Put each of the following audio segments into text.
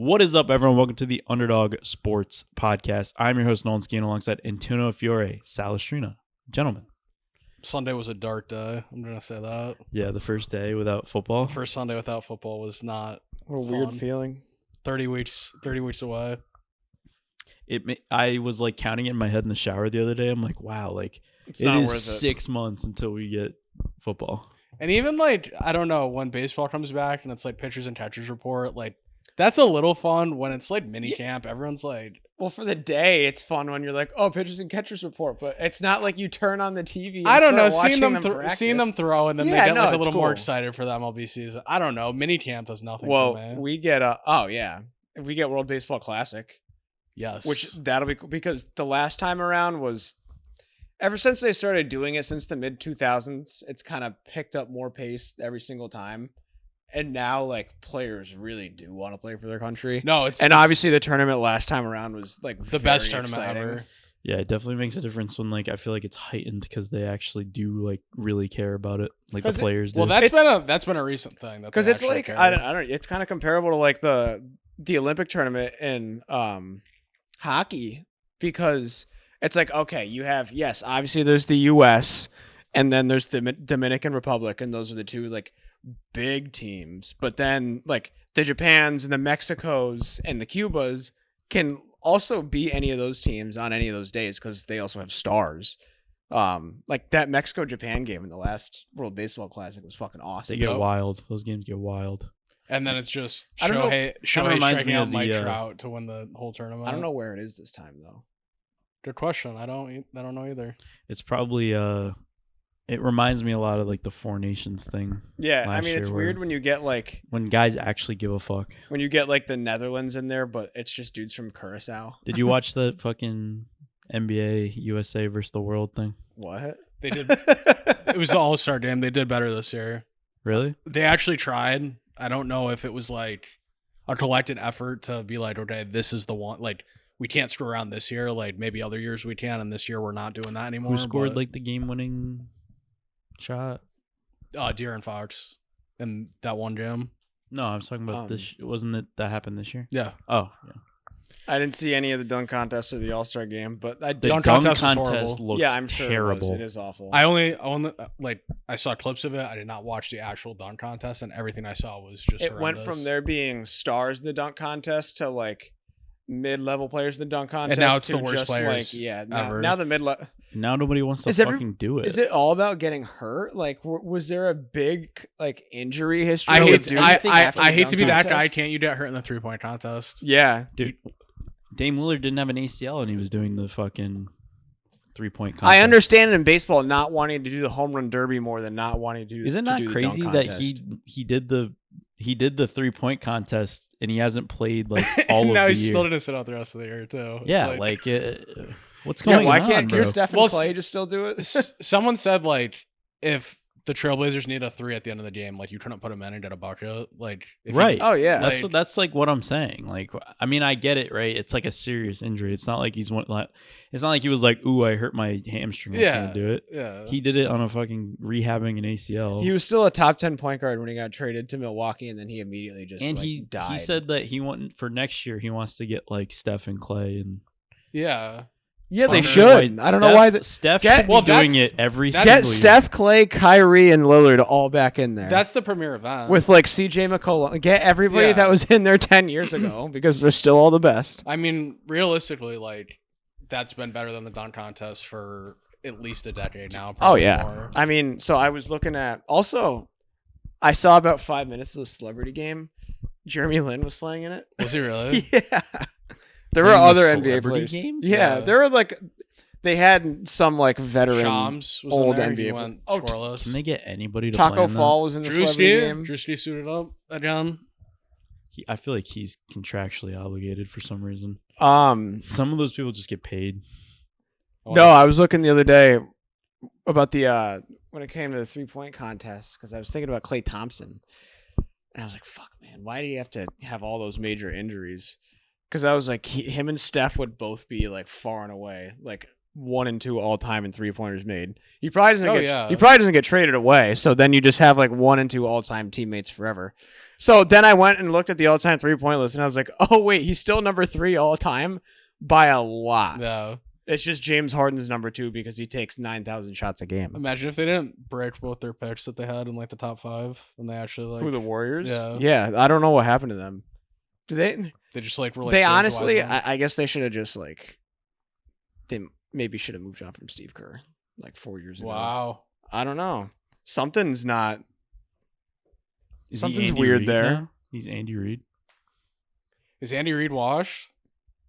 What is up, everyone? Welcome to the UnderDog Sports Podcast. I'm your host, Nolan Skeen, alongside Antonio Fiore, Salestrina. Gentlemen. Sunday was a dark day. I'm going to say that. Yeah, the first day without football. The first Sunday without football was not What a weird feeling. 30 weeks away. I was like counting it in my head in the shower the other day. I'm like, wow, like it is 6 months until we get football. And even like, I don't know, when baseball comes back and it's like pitchers and catchers report, like that's a little fun. When it's like mini camp, everyone's like, well, for the day, it's fun when you're like, oh, pitchers and catchers report, but it's not like you turn on the TV. And I don't know, seeing them throw and then they get like a little more excited for the MLB season. I don't know. Mini camp does nothing for me. We get we get World Baseball Classic. Yes. Which that'll be because the last time around was ever since they started doing it since the mid 2000s, it's kind of picked up more pace every single time. And now, like, players really do want to play for their country. No, obviously the tournament last time around was like the best tournament ever. Yeah, it definitely makes a difference when like I feel like it's heightened because they actually do like really care about it, like the players do. Well, that's been a recent thing because it's like I don't. It's kind of comparable to like the Olympic tournament in hockey because it's like, okay, you have obviously there's the U.S. and then there's the Dominican Republic, and those are the two like big teams, but then like the Japans and the Mexicos and the Cubas can also beat any of those teams on any of those days because they also have stars. Like that Mexico-Japan game in the last World Baseball Classic was fucking awesome. They get wild. Those games get wild. And then it's just Shohei striking out Mike Trout to win the whole tournament. I don't know where it is this time though. Good question. I don't know either. It's probably it reminds me a lot of like the Four Nations thing. Yeah, I mean it's weird when you get like when guys actually give a fuck. When you get like the Netherlands in there, but it's just dudes from Curacao. Did you watch the fucking NBA USA versus the world thing? What? They did. It was the All-Star game. They did better this year. Really? They actually tried. I don't know if it was like a collected effort to be like, okay, this is the one. Like, we can't screw around this year. Like, maybe other years we can, and this year we're not doing that anymore. Who scored like the game-winning shot? De'Aaron Fox in that one game. No, I was talking about this. Wasn't it that happened this year? Yeah. Oh, yeah. I didn't see any of the dunk contests or the All-Star game, but the dunk contest looked I'm sure terrible. It is awful. I only like I saw clips of it. I did not watch the actual dunk contest, and everything I saw was just it horrendous. Went from there being stars in the dunk contest to like mid-level players in the dunk contest, and now it's the worst players. Like, ever. Now the mid-level. Now nobody wants to fucking do it. Is it all about getting hurt? Like, was there a big like injury history? I hate to be that guy. Can't you get hurt in the 3-point contest? Yeah, dude. Dame Lillard didn't have an ACL and he was doing the fucking 3-point contest. I understand in baseball not wanting to do the home run derby more than not wanting to do. Isn't that crazy that he did the 3-point contest and he hasn't played like all of the year? Now he's still gonna sit out the rest of the year too. Yeah, what's going on? Why can't bro? Steph and Clay just still do it? Someone said like if the Trailblazers need a 3 at the end of the game, like you couldn't put him in and get a bucket. Like right. Oh yeah. That's like what I'm saying. Like I mean I get it, right? It's like a serious injury. It's not like it's not like he was like, ooh, I hurt my hamstring. I can't do it. Yeah. He did it on a fucking rehabbing an ACL. He was still a top 10 point guard when he got traded to Milwaukee, and then he immediately just he died. He said that for next year he wants to get like Steph and Clay and Yeah, they should. I don't know why Steph should be doing it every single year. Get Steph, Clay, Kyrie, and Lillard all back in there. That's the premier event. With like CJ McCollum. Get everybody that was in there 10 years ago because they're still all the best. I mean, realistically, like that's been better than the dunk contest for at least a decade now. Oh yeah. More. I mean, so I was looking at also I saw about 5 minutes of the celebrity game. Jeremy Lin was playing in it. Was he really? Yeah. There were other NBA players. Game? Yeah, there were like they had some like veteran Shams was old in there. NBA. He went scoreless. Can they get anybody to Taco play in Fall was in the celebrity game. Drewski suited up again. I feel like he's contractually obligated for some reason. Some of those people just get paid. No, I was looking the other day about the when it came to the 3-point contest because I was thinking about Klay Thompson, and I was like, "Fuck, man, why do you have to have all those major injuries?" Because I was like, him and Steph would both be like far and away, like 1 and 2 all time in 3-pointers made. He probably doesn't get traded away. So then you just have like 1 and 2 all time teammates forever. So then I went and looked at the all-time 3-point list, and I was like, oh wait, he's still number 3 all time by a lot. No. It's just James Harden's number 2 because he takes 9,000 shots a game. Imagine if they didn't break both their picks that they had in like the top 5, and they actually like Who, the Warriors? Yeah. Yeah, I don't know what happened to them. Do they? They just like were like They James honestly, Wiseman. I guess they should have just like, they maybe should have moved on from Steve Kerr like 4 years ago. Wow. I don't know. Something's not. Is he Something's Andy weird Reid there. now? He's Andy Reid. Is Andy Reid washed?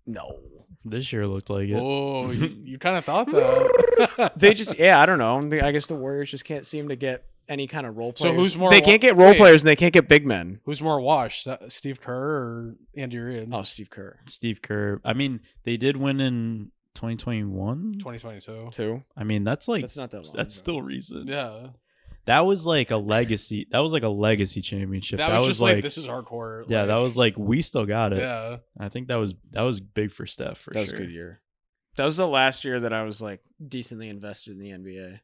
No. This year looked like it. Oh, you kind of thought that. They just, yeah, I don't know. I guess the Warriors just can't seem to get any kind of role So players. who's more They can't get role wait. players and they can't get big men. Who's more washed, Steve Kerr or Andy Reid? Oh, Steve Kerr. Steve Kerr. I mean, they did win in 2021. 2022. Too. I mean, that's like That's not that long. that's ago. still recent. Yeah. That was like a legacy. That was like a legacy championship. That was just like this is hardcore. Yeah, like, that was like we still got it. Yeah. I think that was big for Steph for That was sure. a good year. That was the last year that I was like decently invested in the NBA.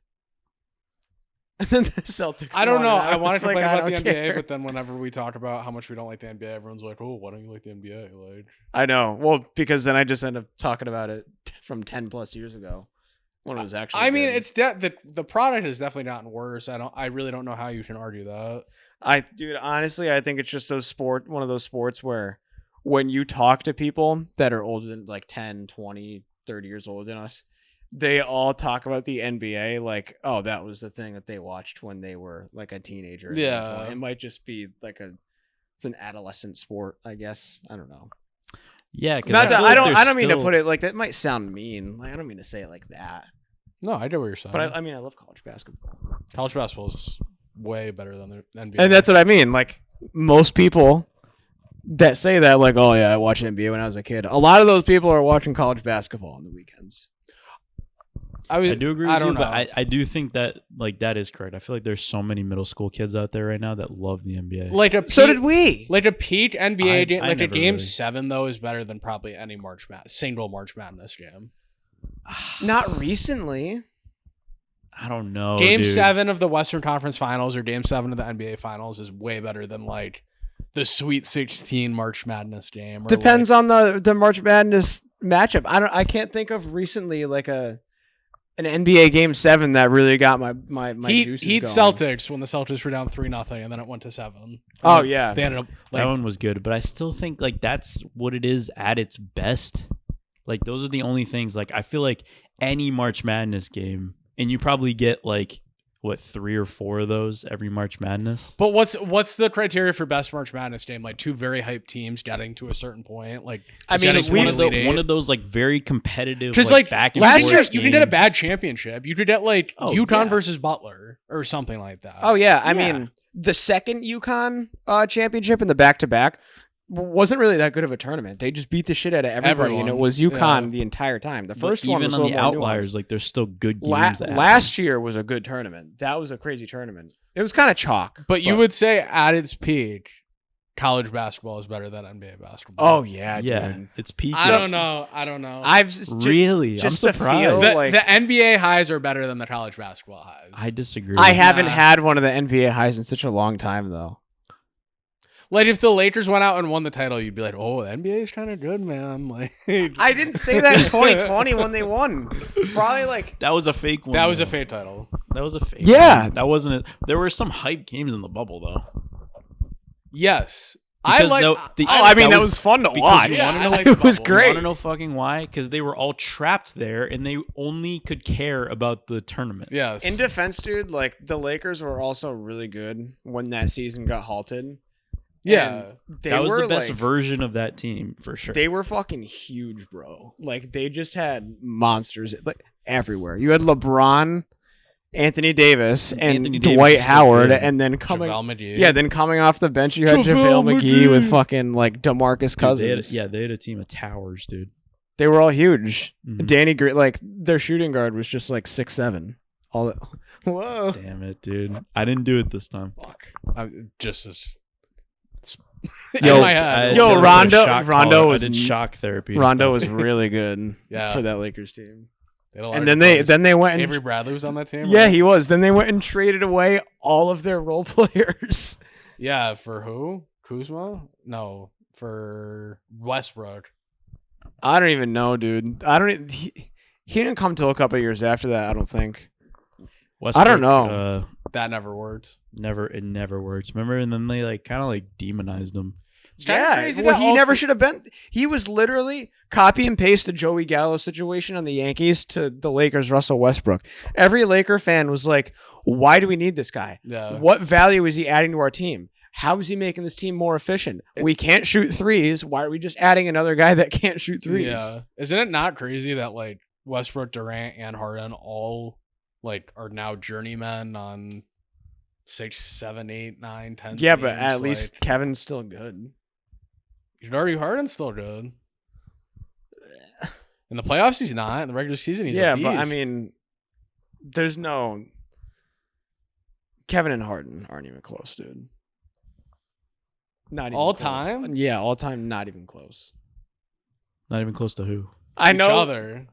And then the Celtics. I don't won, know. and I want was to complain like, I about the don't NBA, care. but then whenever we talk about how much we don't like the NBA, everyone's like, "Oh, why don't you like the NBA?" Like, I know. Well, because then I just end up talking about it from 10 plus years ago when it was actually. I mean, good. it's the product has definitely gotten worse. I really don't know how you can argue that. Dude, honestly, I think it's just one of those sports where when you talk to people that are older than like 10, 20, 30 years older than us, they all talk about the NBA like, oh, that was the thing that they watched when they were like a teenager. at that Yeah. point. It might just be like it's an adolescent sport, I guess. I don't know. Yeah, because I don't mean to put it like that. Might sound mean. Like I don't mean to say it like that. No, I get what you're saying. But I mean, I love college basketball. college basketball is way better than the NBA. And that's what I mean. Like most people that say that, like, oh yeah, I watched NBA when I was a kid. A lot of those people are watching college basketball on the weekends. I do agree with I don't you, know. but I do think that like that is correct. I feel like there's so many middle school kids out there right now that love the NBA. like a So peak- did we. Like a peak NBA game, I like a never game really- 7 though is better than probably any single March Madness game. Not recently. I don't know. Game dude. 7 of the Western Conference Finals or Game 7 of the NBA Finals is way better than like the Sweet 16 March Madness game. Or Depends on the March Madness matchup. I can't think of recently like an NBA Game 7 that really got my Heat juices going. Celtics when the Celtics were down 3-0 and then it went to 7. Oh yeah. They ended up That like one was good, but I still think like that's what it is at its best. Like those are the only things. Like I feel like any March Madness game, and you probably get like what 3 or 4 of those every March Madness. But what's the criteria for best March Madness game? Like two very hyped teams getting to a certain point. Like I mean, getting to one an of, Elite Eight. one of those like very competitive. Because like back and last forth year, you can get a games. bad championship. You could get like Oh, UConn yeah. versus Butler or something like that. Oh yeah. I Yeah. mean, the second UConn championship in the back-to-back wasn't really that good of a tournament. They just beat the shit out of everybody, and it Everyone. was UConn Yeah. the entire time. The But first one even was on a the little more nuanced. outliers, like there's still good games. that happen. Last year was a good tournament. That was a crazy tournament. It was kind of chalk. But you would say at its peak, college basketball is better than NBA basketball. Oh yeah, yeah, dude. it's peak. I don't know. I don't know. I've just, Really, just I'm the surprised. feel, the, like- the NBA highs are better than the college basketball highs. I disagree. I haven't Nah. had one of the NBA highs in such a long time though. Like if the Lakers went out and won the title, you'd be like, "Oh, the NBA is kind of good, man." Like I didn't say that in 2020 when they won. Probably like That was a fake one. that was a though. fake title. That was a fake. Yeah. one. That wasn't it. There were some hype games in the bubble though. Yes, Because I like. I mean that was fun to because watch. you wanna know, like, it was bubble. You great. want to know fucking why? Because they were all trapped there, and they only could care about the tournament. Yes. In defense, dude, like the Lakers were also really good when that season got halted. Yeah. And they That was were the best like, version of that team for sure. They were fucking huge, bro. Like they just had monsters like everywhere. You had LeBron, Anthony Davis, and Anthony Davis Dwight is still Howard, good. and then coming JaVale McGee. yeah, then coming off the bench you had JaVale JaVale McGee with McGee. fucking like DeMarcus Dude, Cousins. they had a team of towers, dude. They were all huge. Mhm. Danny Green, like their shooting guard was just like 6'7". All that. Whoa. Damn it, dude. I didn't do it this time. Fuck. Just as. Yo, in my head. yo, I did a Rondo- shock Rondo collar. was I did n- shock therapy. and Rondo stuff. was really good Yeah. for that Lakers team. They had a lot And of then good players. they went and Avery Bradley was on that team. yeah, right? he was. Then they went and traded away all of their role players. Yeah, for who? Kuzma? No, for Westbrook. I don't even know, dude. He didn't come till a couple of years after that. I don't think. Westbrook, I don't know. That never worked. It never worked. Remember, and then they like kind of like demonized him. It's kind of crazy. Well, that he all never should have been. He was literally copy and paste the Joey Gallo situation on the Yankees to the Lakers. Russell Westbrook. Every Laker fan was like, "Why do we need this guy? Yeah. What value is he adding to our team? How is he making this team more efficient? We can't shoot threes. Why are we just adding another guy that can't shoot threes?" Yeah. Isn't it not crazy that like Westbrook, Durant, and Harden all like are now journeymen on 6, 7, 8, 9, 10 Yeah, but teams? at Like, least Kevin's still good. Are Harden's still good. In the playoffs, he's not. In the regular season, he's a beast. but I mean, there's no Kevin and Harden aren't even close, dude. Not even All close. time? Yeah, all time, not even close. Not even close to who? I Each know. other.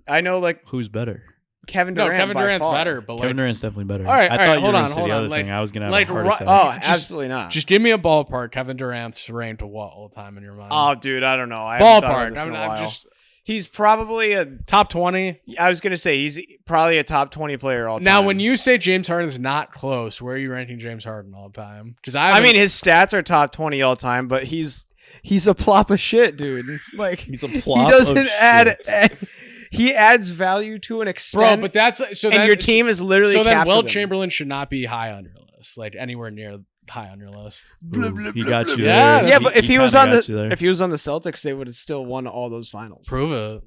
I know, like Who's better? Kevin No, Durant. Kevin by Durant's far. better, but Kevin like, Durant's definitely better. All right, I all thought right, you hold were on, going to say hold the on. other Like- thing. I was going to have like, a heart ru- attack. Oh, Just- absolutely not. just give me a ballpark. Kevin Durant's ranked to what all time in your mind? Oh, dude, I don't know. I haven't thought about ballpark. this in a I'm while. just He's probably a. top 20. I was gonna say he's probably a top 20 player all time. Now, when you say James Harden's not close, where are you ranking James Harden all time? Because I mean, his stats are top 20 all time, but he's a plop of shit, dude. Like He's a he plop doesn't of add. shit. He adds value to an bro, extent. but that's so. and then, your team is literally. so then capped Wilt with him. Chamberlain should not be high on your list, like anywhere near high on your list. Ooh, he got you Yeah, there. Yeah, but if he was kinda on got you there. if he was on the Celtics, they would have still won all those finals. Prove it.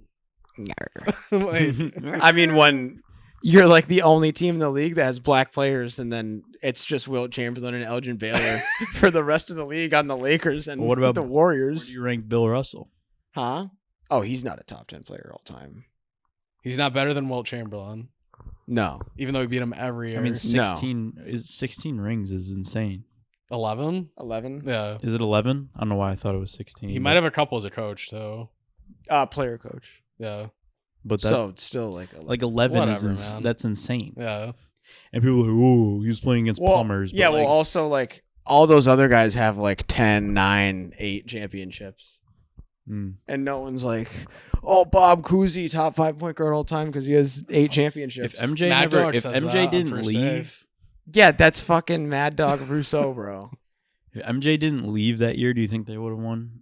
Like, I mean, when you're like the only team in the league that has black players, and then it's just Wilt Chamberlain and Elgin Baylor for the rest of the league on the Lakers and Well, what about- the Where Warriors? do you rank Bill Russell? Huh? Oh, he's not a top 10 player all time. he's not better than Wilt Chamberlain, No. even though he beat him every year. I mean, No. 16 rings is insane. 11. 11? Yeah, Is it 11? I don't know why I thought it was 16. he but- might have a couple as a coach though. Player coach. Yeah, but that, So it's still like 11. like 11 Whatever, is man. that's insane. yeah. And people are like, "Oh, he was playing against plumbers." But yeah, like, well, also like all those other guys have like 10, 9, 8 championships. mm. And no one's like, oh, Bob Cousy, top 5 point guard all time because he has 8 championships. if MJ Mad never, Dog if says that MJ on didn't first leave, Yeah, that's fucking Mad Dog Rousseau, bro. if MJ didn't leave that year, do you think they would have won?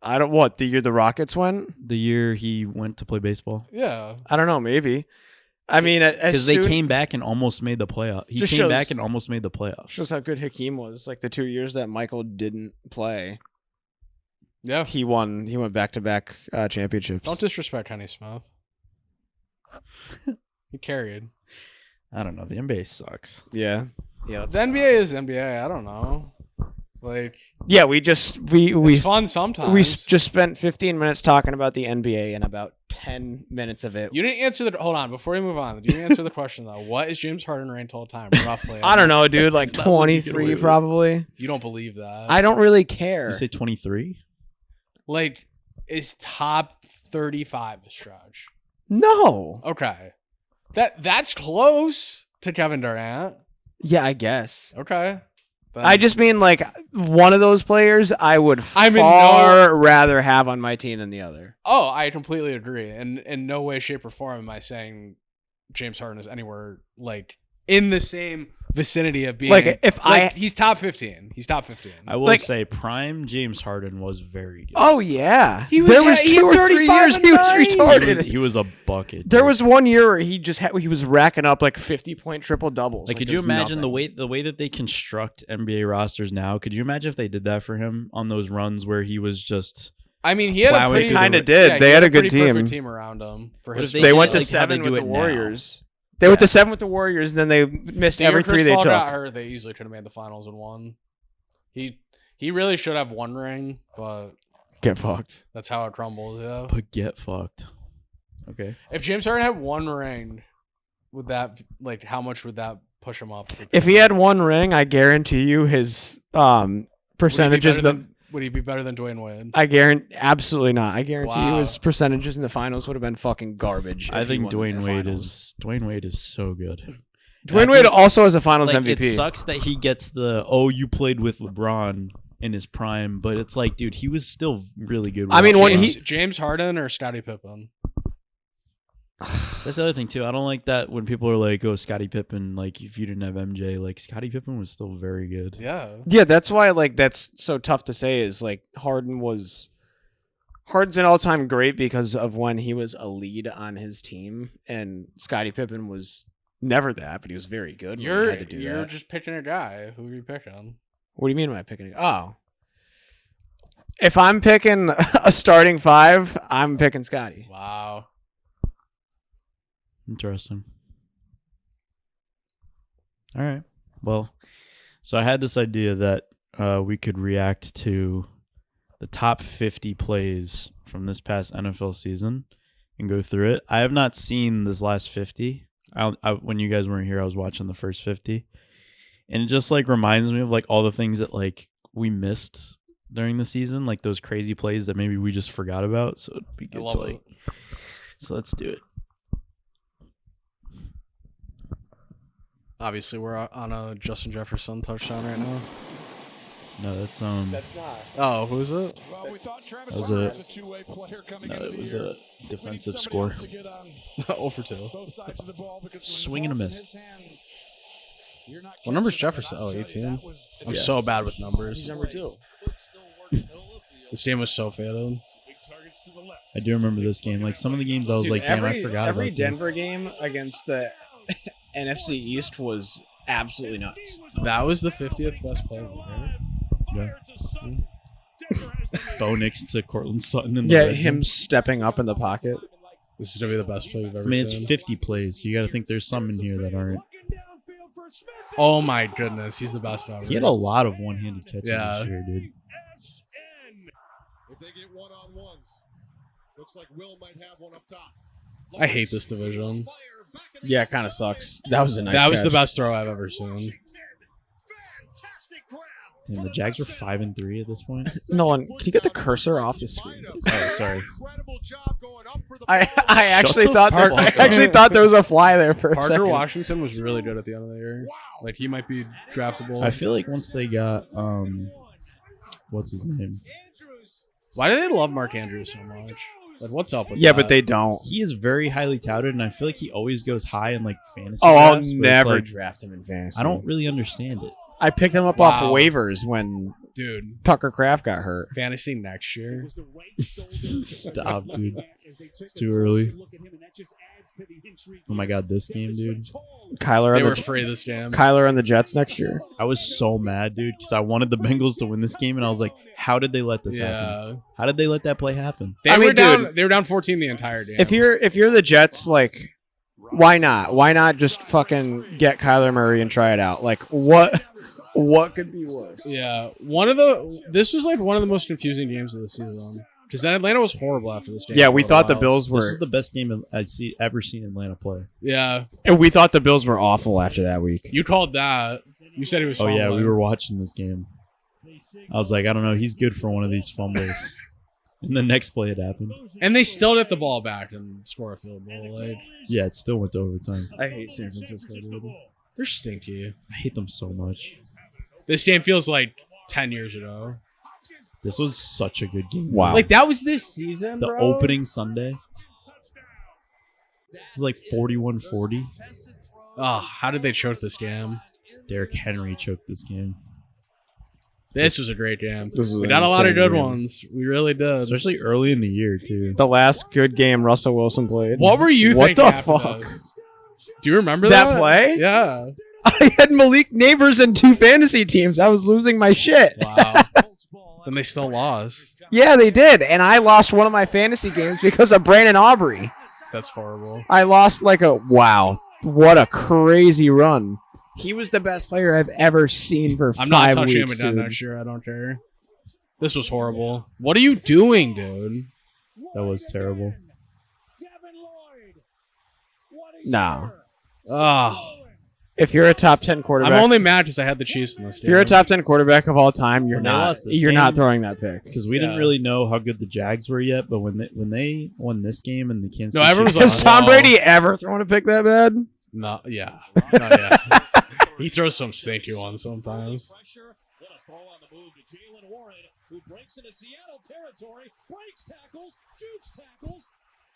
I don't what the year the Rockets went. The year he went to play baseball, Yeah. I don't know, maybe. I mean, because they came back and almost made the playoff. He Just came shows- back and almost made the playoffs. shows how good Hakeem was. Like the 2 years that Michael didn't play, Yeah. he won. He went back to back championships. Don't disrespect Kenny Smith. He carried. I don't know. The NBA sucks. Yeah, yeah. The NBA is NBA. I don't know. Like, Yeah, we just it's fun sometimes. we just spent 15 minutes talking about the NBA and about 10 minutes of it. You didn't answer the. Hold on, before we move on, you didn't answer the question though. What is James Harden ranked all time, roughly? I don't know, dude. Like He's not letting you get away 23 with it. probably. You don't believe that? I don't really care. You say 23? Like, is top 35 a stretch? No. Okay, that's close to Kevin Durant. Yeah, I guess. Okay, Then- I just mean like one of those players I would I'm in far rather have on my team than the other. Oh, I completely agree. And in no way, shape, or form am I saying James Harden is anywhere like in the same vicinity of being Like, if he's top 15. He's top 15. I will Like- say prime James Harden was very good. Oh yeah, He was- there was he 2 or had 3 years 35 he was a night. retarded. He was a bucket. There dude. was 1 year where he just he was racking up like 50-point triple doubles. Like, could it you was imagine nothing. the way that they construct NBA rosters now? Could you imagine if they did that for him on those runs where he was just? I mean, he had Wow, a he pretty kinda did. yeah, They he had a good pretty perfect team. team around him for What his. if They did went to like how they 7 do with the it now? Warriors. They went to 7 with the Warriors, then they missed The year every Chris 3 they Paul took. got hurt, they easily could have made the finals and won. He really should have 1 ring, but Get fucked. that's how it crumbles. Yeah. But get fucked. Okay. If James Harden had 1 ring, would that like how much would that push him up? If he had 1 ring, I guarantee you his percentages. Would he be better than Dwayne Wade? I guarantee absolutely not. I guarantee you Wow. his percentages in the finals would have been fucking garbage. I if he think won the Dwayne Wade finals. is so good. Dwayne Wade also has a Finals like, MVP. it sucks that he gets the you played with LeBron in his prime, but it's like, dude, he was still really good. I mean, when James Harden or Scottie Pippen. That's the other thing too. I don't like that when people are like, "Oh, Scottie Pippen." Like, if you didn't have MJ, like Scottie Pippen was still very good. Yeah. Yeah, that's why like that's so tough to say. Is like Harden's an all-time great because of when he was a lead on his team, and Scottie Pippen was never that, but he was very good. When he had to do You're that. just picking a guy. Who are you picking? What do you mean by picking? Oh, if I'm picking a starting five, I'm picking Scotty. Wow. Interesting. All right. Well, so I had this idea that we could react to the top 50 plays from this past NFL season and go through it. I have not seen this last 50. When you guys weren't here, I was watching the first 50. And it just like reminds me of like all the things that like we missed during the season, like those crazy plays that maybe we just forgot about. So it'd be good to like. So let's do it. Obviously, we're on a Justin Jefferson touchdown right now. No, that's That's not. Oh, who is it? Well, we thought Travis That was Hunter a- was a two-way player coming no, into it the was year. a We need defensive somebody score. else to get on 0 for 2. both sides of the ball because when the Swing and a ball's in miss. his hands, you're not What number's catching it. Jefferson? I'll Oh, tell you, 18. that was- I'm so bad with numbers. He's number 2. This game was so faded. I do remember this game. Like some of the games, I was like, damn, I forgot every about Denver game against the NFC East was absolutely nuts. That was the 50th best play of the game. this. Yeah. Bo Nix to Cortland Sutton in the Yeah, red him zone. stepping up in the pocket. This is gonna be the best play we've ever I mean, it's seen. 50 plays. You got to think there's some in here that aren't. Oh my goodness, he's the best ever. He had a lot of one-handed catches Yeah. this year, dude. If they get one-on-ones, looks like Will might have one up top. I hate this division. Yeah, it kind of sucks. That was a nice. That was the catch. best throw I've ever seen. Damn, the Jags were 5-3 at this point. Nolan, can you get the cursor off the screen? Oh, sorry. I actually the thought fuck I up. actually thought there was a fly there for a Parker second. Washington was really good at the end of the year. Like he might be draftable. I feel like once they got what's his name? Why do they love Mark Andrews so much? Like, what's up with Yeah, that? but they don't. He is very highly touted, and I feel like he always goes high in like fantasy. Oh, I'll drafts, but it's never like, draft him in fantasy. I don't really understand it. I picked him up Wow. off waivers when dude, Tucker Kraft got hurt. fantasy next year. Stop, dude. It's too early. Oh my god, this game, dude. Kyler They on were the free this game. Kyler on the Jets next year. I was so mad, dude, because I wanted the Bengals to win this game, and I was like, how did they let this happen? Yeah, How did they let that play happen? they I were mean, down. dude, They were down 14 the entire game. If you're the Jets, like, why not? Why not just fucking get Kyler Murray and try it out? Like, what could be worse? yeah, this was like one of the most confusing games of the season because then Atlanta was horrible after this game. Yeah, for we a thought the while. Bills This were, was the best game I'd ever seen Atlanta play. Yeah, and we thought the Bills were awful after that week. you called that. You said he was. Oh yeah, fumbling. we were watching this game. I was like, I don't know, he's good for one of these fumbles. And the next play it happened. And they still get the ball back and score a field goal. Like Yeah, it still went to overtime. I hate San Francisco, dude. they're stinky. I hate them so much. This game feels like 10 years ago. This was such a good game. Wow. Like that was this season. The bro? opening Sunday. It was like 41-40. Oh, how did they choke this game? Derrick Henry choked this game. This was a great game. This was We an got a lot of insane good game. ones. We really did. Especially early in the year, too. The last good game Russell Wilson played. What were you What thinking the after fuck? this? Do you remember That that? play? Yeah. I had Malik Neighbors in 2 fantasy teams. I was losing my shit. Wow. Then they still lost. Yeah, they did. And I lost one of my fantasy games because of Brandon Aubrey. That's horrible. I lost like wow. What a crazy run. He was the best player I've ever seen for I'm 5 not touching weeks, him again dude. next year. I don't care. This was horrible. What are you doing, dude? That was terrible. No. Oh, If you're a top 10 quarterback, I'm only mad because I had the Chiefs in this if game. you're a top 10 quarterback of all time, you're When they not lost this you're game- not throwing that pick. Because we didn't Yeah. really know how good the Jags were yet, but when they won this game and the Kansas No, City everyone's Chiefs- like, Has Tom wow. Brady ever thrown a pick that bad? No, yeah. No, yeah. He throws some stinky ones sometimes. What a throw on the move to Jalen Warren, who breaks into Seattle territory, breaks tackles, jukes tackles,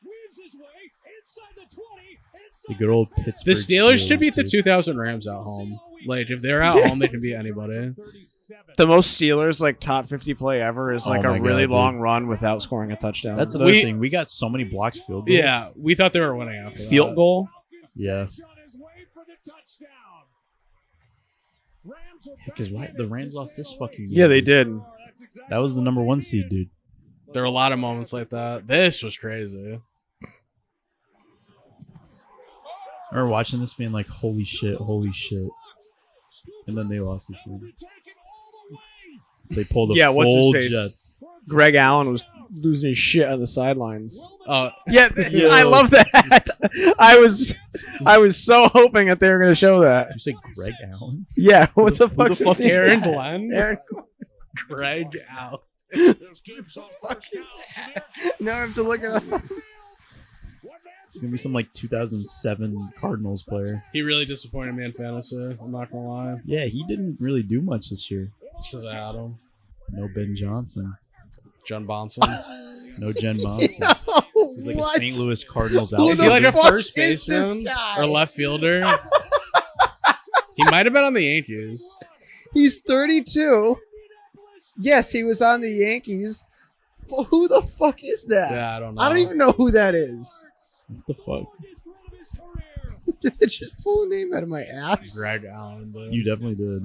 weaves his way inside the 20, inside The good old the Pittsburgh. The Steelers should beat the dude. 2000 Rams at home. Like, if they're at home, they can beat anybody. The most Steelers like top 50 play ever is like Oh a my really God, dude. long run without scoring a touchdown. That's another We- thing. We got so many blocked field goals. Yeah, we thought they were winning after that. field goal. Yeah. on his way for the touchdown. Rams are Because back the in Rams to lost this sail fucking Yeah, they game. did. That was the number 1 seed, dude. There were a lot of moments like that. This was crazy. I remember watching this being like, holy shit. And then they lost this game. They pulled a Yeah, what's his full face? Jets. Greg Allen was losing his shit on the sidelines. Oh, Yeah, Yo. I love that. I was so hoping that they were going to show that. Did you say Greg Allen? Yeah, what the Who fuck? the fuck is Aaron that? Glenn? Aaron, Greg out. now I have to look it up. It's going to be some like 2007 Cardinals player. He really disappointed me in fantasy. I'm not gonna lie. Yeah, he didn't really do much this year. It's because I had him. No Ben Johnson. John Bonson. No Jen Monson. He's like What? a St. Louis Cardinals Who Is the he like a fuck first is this baseman guy? or left fielder? He might have been on the Yankees. He's 32. Yes, he was on the Yankees. Well, who the fuck is that? Yeah, I don't know. I don't even know who that is. What the fuck? Did I just pull a name out of my ass? Greg Allen. Dude. You definitely did.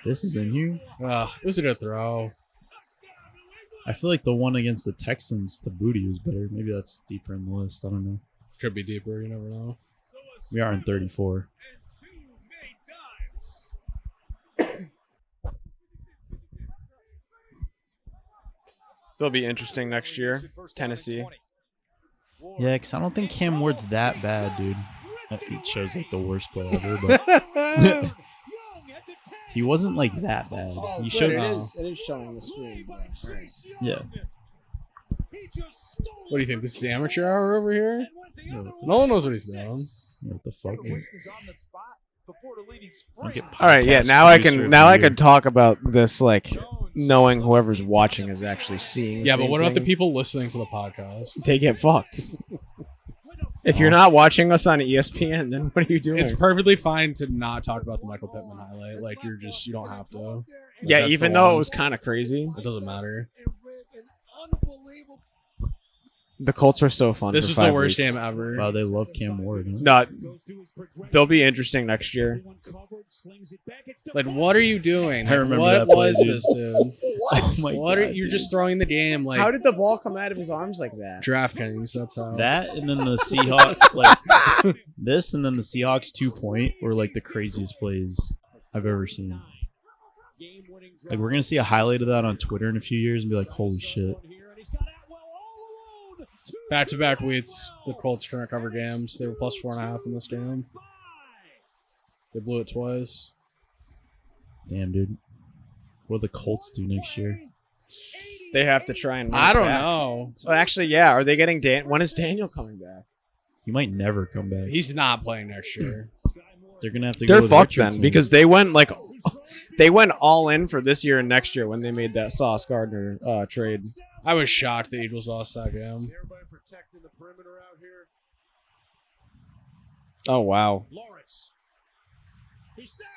This is in here. It was a good throw. I feel like the one against the Texans to Booty was better. Maybe that's deeper in the list. I don't know. Could be deeper. You never know. We are in 34. They'll be interesting next year. Tennessee. Yeah, because I don't think Cam Ward's that bad, dude. It shows like the worst play ever, but he wasn't like that bad. He showed. It is showing the screen. Yeah. What do you think? This is amateur hour over here? No one knows what he's doing. What the fuck? All right, yeah. Now I can talk about this like knowing whoever's watching is actually seeing. Yeah, but what about the people listening to the podcast? They get fucked. If you're not watching us on ESPN, then what are you doing? It's perfectly fine to not talk about the Michael Pittman highlight. Like you don't have to. Like, yeah, that's even the though one. it was kind of crazy. It doesn't matter. The Colts are so fun. This for was 5 the worst weeks. game ever. Wow, they love Cam Ward. Huh? No, they'll be interesting next year. Like, what are you doing? I remember what that play, was dude. this, dude? Oh my What God, are you're dude. just throwing the game like How did the ball come out of his arms like that? DraftKings? That's how. That and then the Seahawks, like this, and then the Seahawks 2-point were like the craziest plays I've ever seen. Like we're gonna see a highlight of that on Twitter in a few years and be like, holy shit. Back-to-back weeks, the Colts trying to cover games. They were plus 4.5 in this game. They blew it twice. Damn, dude. What do the Colts do next year? They have to try and. I don't back. know. Well, actually, yeah. Are they getting Dan? When is Daniel coming back? He might never come back. He's not playing next year. They're gonna have to go They're with fucked then Richardson. because they went all in for this year and next year when they made that Sauce Gardner trade. I was shocked the Eagles lost that game. Everybody protecting the perimeter out here. Oh wow, Lawrence. He's sacked,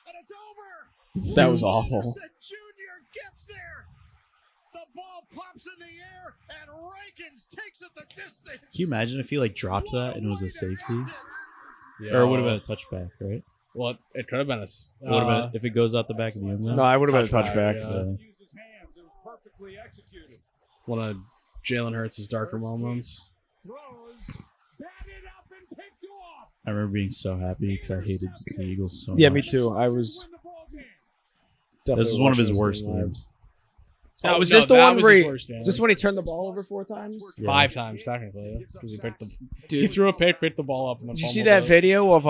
and it's over. that was awful. Junior gets there. The ball pops in the air, and Rankins takes it the distance. Can you imagine if he like dropped that and it was a safety? Yeah. Or it would have been a touchback, right? Well, it could have been a. It would have been if it goes out the back of the end zone. No, I would have been a Touchback, touchback. yeah. Yeah. Use his hands. It was perfectly executed. One of Jalen Hurts' darker moments. Throws, batted up and picked off. I remember being so happy because I hated the Eagles so Yeah, much. me too. I was. Win the ball game. Definitely This was one of his watching worst this game live. games. That was no, just the that one was where. his He, worst game. is this when he turned the ball over 4 times? Yeah. 5 times technically because he picked the. He threw a pick, picked the ball up, and then. Did you see fumbled that it. video of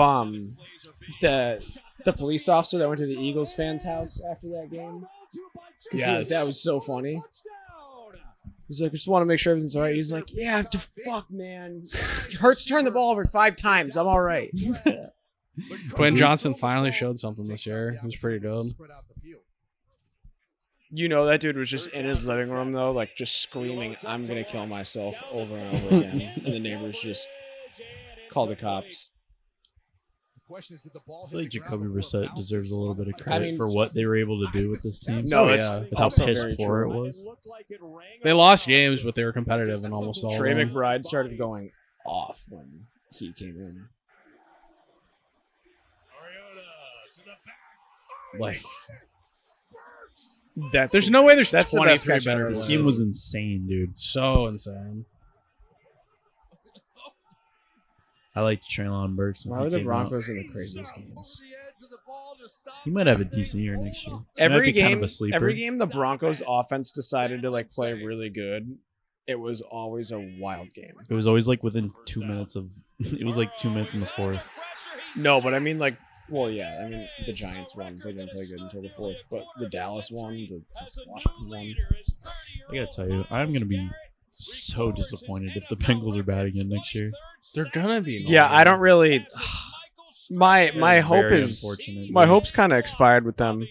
the police officer that went to the Eagles fans' house after that game? Yes. That was so funny. Touchdown. He's like, I just want to make sure everything's all right. He's like, yeah, fuck, man. Hurts turned the ball over 5 times. I'm all right. Quinn Johnson finally showed something this year. He was pretty good. You know that dude was just in his living room, though, like just screaming, I'm going to kill myself over and over again. And the neighbors just called the cops. I feel like Jacoby Brissett deserves a little bit of credit for what they were able to do with this team. No, it's yeah. How also piss very poor it true. was. They lost games, but they were competitive in almost all Trey of them. McBride started going off when he came in. Like, There's no way there's that's the best 23 catch better ever. This ones. game was insane, dude. So insane. I like Traylon Burks. Why are the Broncos in the craziest games? He might have a decent year next year. He might Every be kind game, of a sleeper. every game the Broncos offense decided to like play really good, it was always a wild game. It was always like within 2 minutes of. It was like 2 minutes in the fourth. No, but I mean like, well, yeah, I mean the Giants won. They didn't play good until the fourth, but the Dallas won, the Washington won. I gotta tell you, I'm gonna be so disappointed if the Bengals are bad again next year. They're gonna be. Yeah, I don't really. My It's hope very is unfortunate, my dude. hope's kind of expired with them.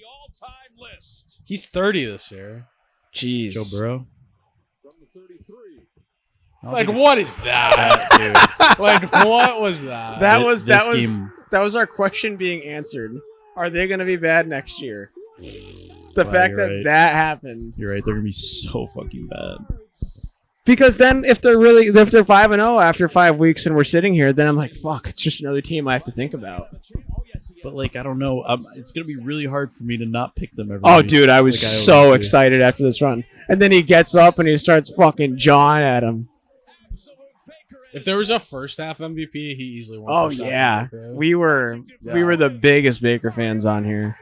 He's 30 this year. Jeez. Joe Burrow. I don't Like, think it's what is that? Like, what was that? This that game- was our question being answered. Are they going to be bad next year? The Wow, fact you're that right. that happened. You're right. They're gonna be so fucking bad. Because then if they're 5-0 after 5 weeks and we're sitting here, then I'm like, fuck, it's just another team I have to think about. But like, I don't know. It's gonna be really hard for me to not pick them every Oh, week, dude, I was like so always do. excited after this run. And then he gets up and he starts fucking jawing at him. If there was a first half MVP, he easily won. Oh first half yeah, MVP. we were the biggest Baker fans on here.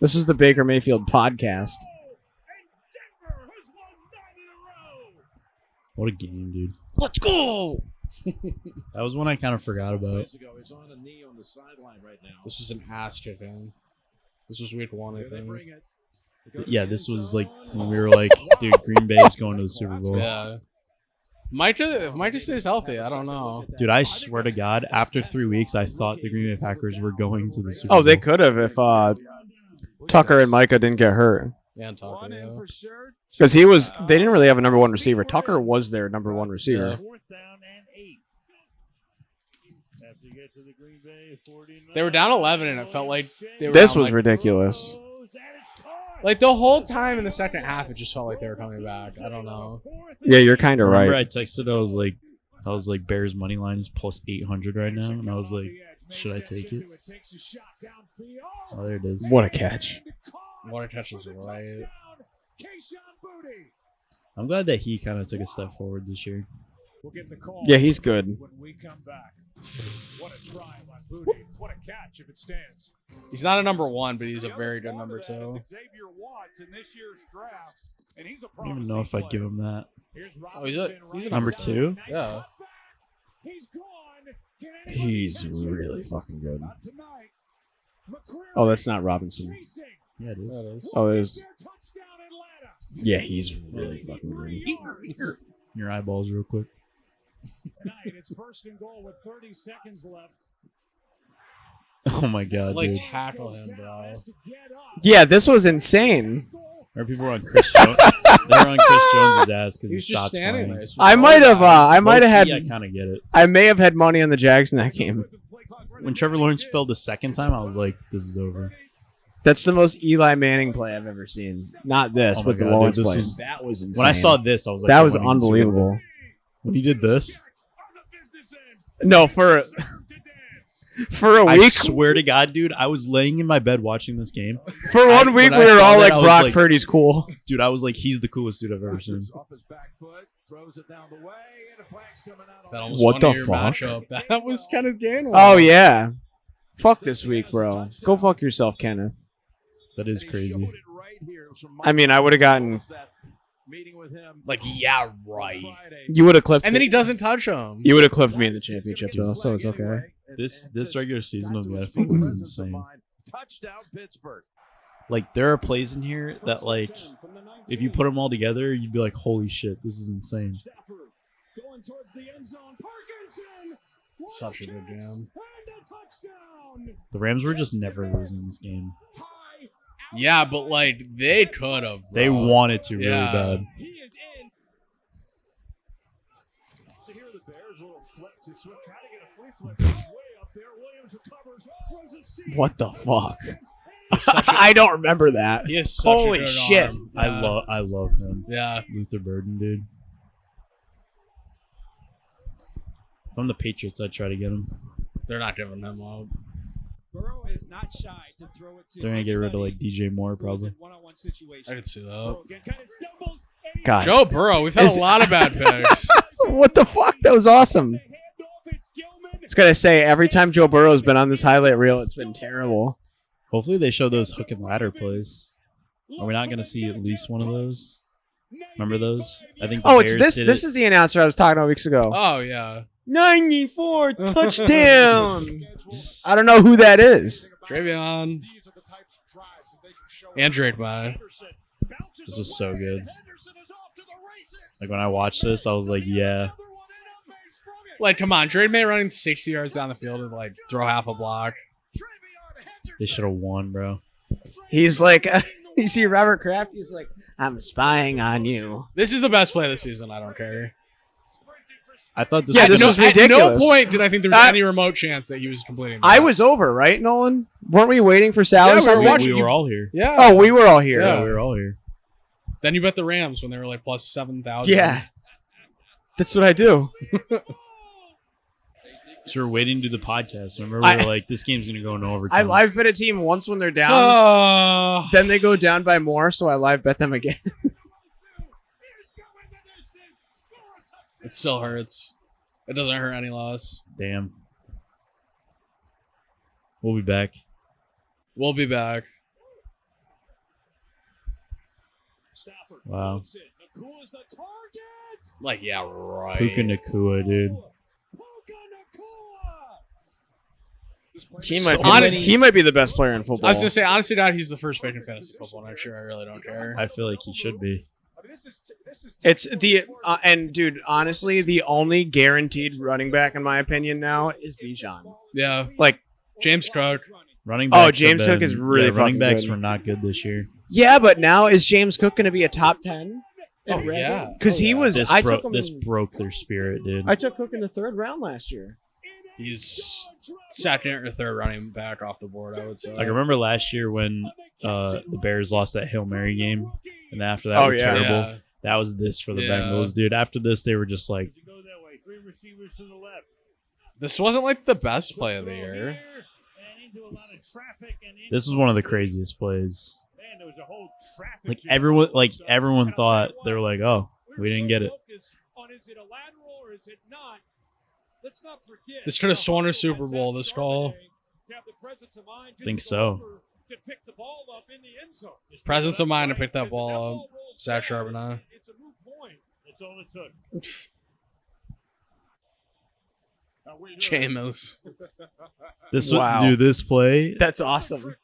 This is the Baker Mayfield podcast. What a game, dude. Let's go. That was one I kind of forgot about. This was an ass kicking. This was week 1, I think. Yeah, this was like when we were like, dude, Green Bay's going to the Super Bowl. Yeah. Might just stays healthy. I don't know. Dude, I swear to God, after 3 weeks, I thought the Green Bay Packers were going to the Super Bowl. Oh, they could have if Tucker and Micah didn't get hurt. Yeah, Tucker. Yeah. Because they didn't really have a number one receiver. Tucker was their number one receiver. They were down 11, and it felt like they were. This down, was like, ridiculous. Like the whole time in the second half, it just felt like they were coming back. I don't know. Yeah, you're kind of Remember, right. I texted. I was like, Bears money line is plus 800 right now, and I was like, should I take it? Oh, there it is. What a catch. Water catch was right. I'm glad that he kind of took a step forward this year. Yeah, he's good. When we come back. What a try by Booty. What a catch if it stands. He's not a number 1, but he's a very good number 2. Xavier Watts in this year's draft, and he's a I don't even know if I'd give him that. Oh, he's a Number 2? Yeah. He's gone. He's really fucking good. Oh, that's not Robinson. Yeah, it is. That is. Oh, there's. Yeah, he's really fucking good. Your eyeballs real quick. Tonight, it's first and goal with 30 seconds left. Oh my God, Like, dude. tackle him, bro. Yeah, this was insane. Or people were on Chris Jones. They were on Chris Jones' ass because He he was just stopped standing playing. there. I might have had. I kind of get it. I may have had money on the Jags in that game. When Trevor Lawrence fell the second time, I was like, this is over. That's the most Eli Manning play I've ever seen. Not this, Oh my but the God, dude, Lawrence this play. was- That was insane. When I saw this, I was like, that they're was winning the Super Bowl. unbelievable. When he did this, No, for a I week, swear to God, dude, I was laying in my bed watching this game. for one week, when we I were saw all that, like, I was Brock like- Purdy's cool. Dude, I was like, he's the coolest dude I've ever seen. That almost What won the your fuck? matchup. That was kind of game. Oh yeah, fuck this week, bro. Go fuck yourself, Kenneth. That is crazy. I mean, I would have gotten. Like, yeah, right. You would have clipped. And then he doesn't touch him. You would have clipped me in the championship though, so it's okay. This regular season of the NFL was insane. Touchdown Pittsburgh. Like there are plays in here that like if you put them all together, you'd be like, holy shit, this is insane. Stafford going towards the end zone. Parkinson. Such a good jam. And a touchdown. The Rams were just never losing this game. High Yeah, but like they could have. They wanted to really Yeah. bad. He is in. To hear the Bears little flip to switch, try to get a free flip way up there. Williams recovers, throws a seam. What the fuck? He's such a- I don't remember that. He is such Holy a good shit. arm. I love him. Yeah. Luther Burden, dude. If I'm the Patriots, I'd try to get him. They're not giving him up. Burrow is not shy to throw it to. They're gonna get rid of like DJ Moore probably. One-on-one situation. I could see that. Burrow again kind of stumbles. And he God. Joe Burrow, we've had Is- a lot of bad picks. What the fuck? That was awesome. the handoff. It's Gilman. It's gotta say, every time Joe Burrow's been on this highlight reel, it's been terrible. Hopefully they show those hook and ladder plays. Are we not gonna see at least one of those? Remember those? I think. The Oh, it's Bears this. did This it. is the announcer I was talking about weeks ago. Oh yeah. 94 touchdown. I don't know who that is. Travion. And Drake May. This was so good. Like when I watched this, I was like, yeah. Like, come on, Drake May running 60 yards down the field and like throw half a block. They should have won, bro. He's like, you see Robert Kraft? He's like, I'm spying on you. This is the best play of the season. I don't care. I thought this Yeah, was this was At no ridiculous. point did I think there was I- any remote chance that he was completing. I that. was over, right, Nolan? Weren't we waiting for Sally? Yeah, we were something? watching. we were all here. Yeah. Oh, we were all here. Yeah, we were all here. Then you bet the Rams when they were like plus 7,000. Yeah. That's what I do. So we're waiting to do the podcast. Remember, I- we were like, this game's gonna go into overtime. I live bet a team once when they're down. Oh. Then they go down by more, so I live bet them again. It still hurts. It doesn't hurt any less. Damn. We'll be back. We'll be back. Stafford Wow. floats it. Nakua's the target. Like, yeah, right. Puka Nakua, dude. Puka Nakua. He So might, be, many- he might be the best player in football. I was gonna say, honestly, God, he's the first pick in fantasy football next year. I really don't care. I feel like he should be. It's the and dude, honestly, the only guaranteed running back in my opinion now is Bijan. Yeah, Like, James Cook. Running backs. James have Cook is been- really running fucking backs good. were not good this year. yeah, but now is James Cook going to be a top 10? Oh, yeah. because Oh, he yeah. was. This, I took him. this broke their spirit, dude. I took Cook in the 3rd round last year. He's second or third running back off the board, I would say. Like, I remember last year when the Bears lost that Hail Mary game, and then after that, Oh, were yeah. terrible. Yeah. That was this for the Yeah. Bengals, dude. After this, they were just like, Go that way. 3 receivers to the left. This wasn't like the best play of the year. And into a lot of traffic and this was one of the craziest plays. Man, there was a whole traffic Like jam. everyone And I'll thought tell you they were what, like, oh, we're we didn't so get it. focused on is it a lateral or is it not? Let's not forget. This could have sworn a Super Bowl, this call. To have the presence of mind just Think to so. go over to pick the ball up in the end zone. Just Presence of pick it up mind to right, pick that because when ball up. rolls Zach down, Charbonnet. It's a moot point. That's all it took. Jameis. This Wow. dude, this play, That's awesome,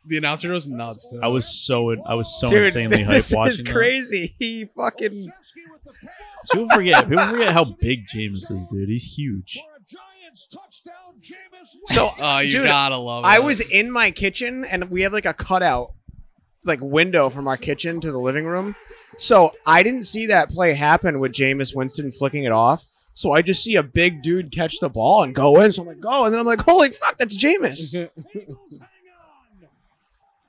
The announcer was nuts, too. I was so dude. insanely This hyped watching is that. crazy. He fucking. People forget how big Jameis is, dude. He's huge. So, Oh, you dude, gotta love it. I was in my kitchen, and we have like a cutout, like window from our kitchen to the living room. So I didn't see that play happen with Jameis Winston flicking it off. So I just see a big dude catch the ball and go in. So I'm like, go, and then I'm like, holy fuck, that's Jameis.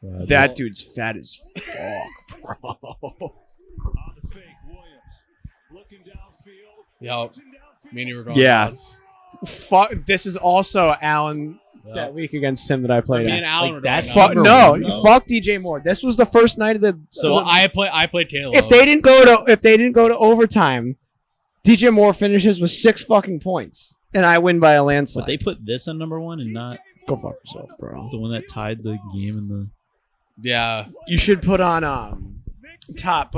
That dude's fat as fuck, bro. Yup. Me and you were going Yeah. nuts. Fuck. This is also Allen Yup. that week against him that I played. Me at. and Alan Like were that going Fuck nuts. no, fuck DJ Moore. This was the first night of the. So of the- I played Caleb. if they didn't go to overtime, DJ Moore finishes with 6 fucking points, and I win by a landslide. But they put this on number 1 and not Go fuck yourself, bro. the one that tied the game in the. Yeah. You should put on top.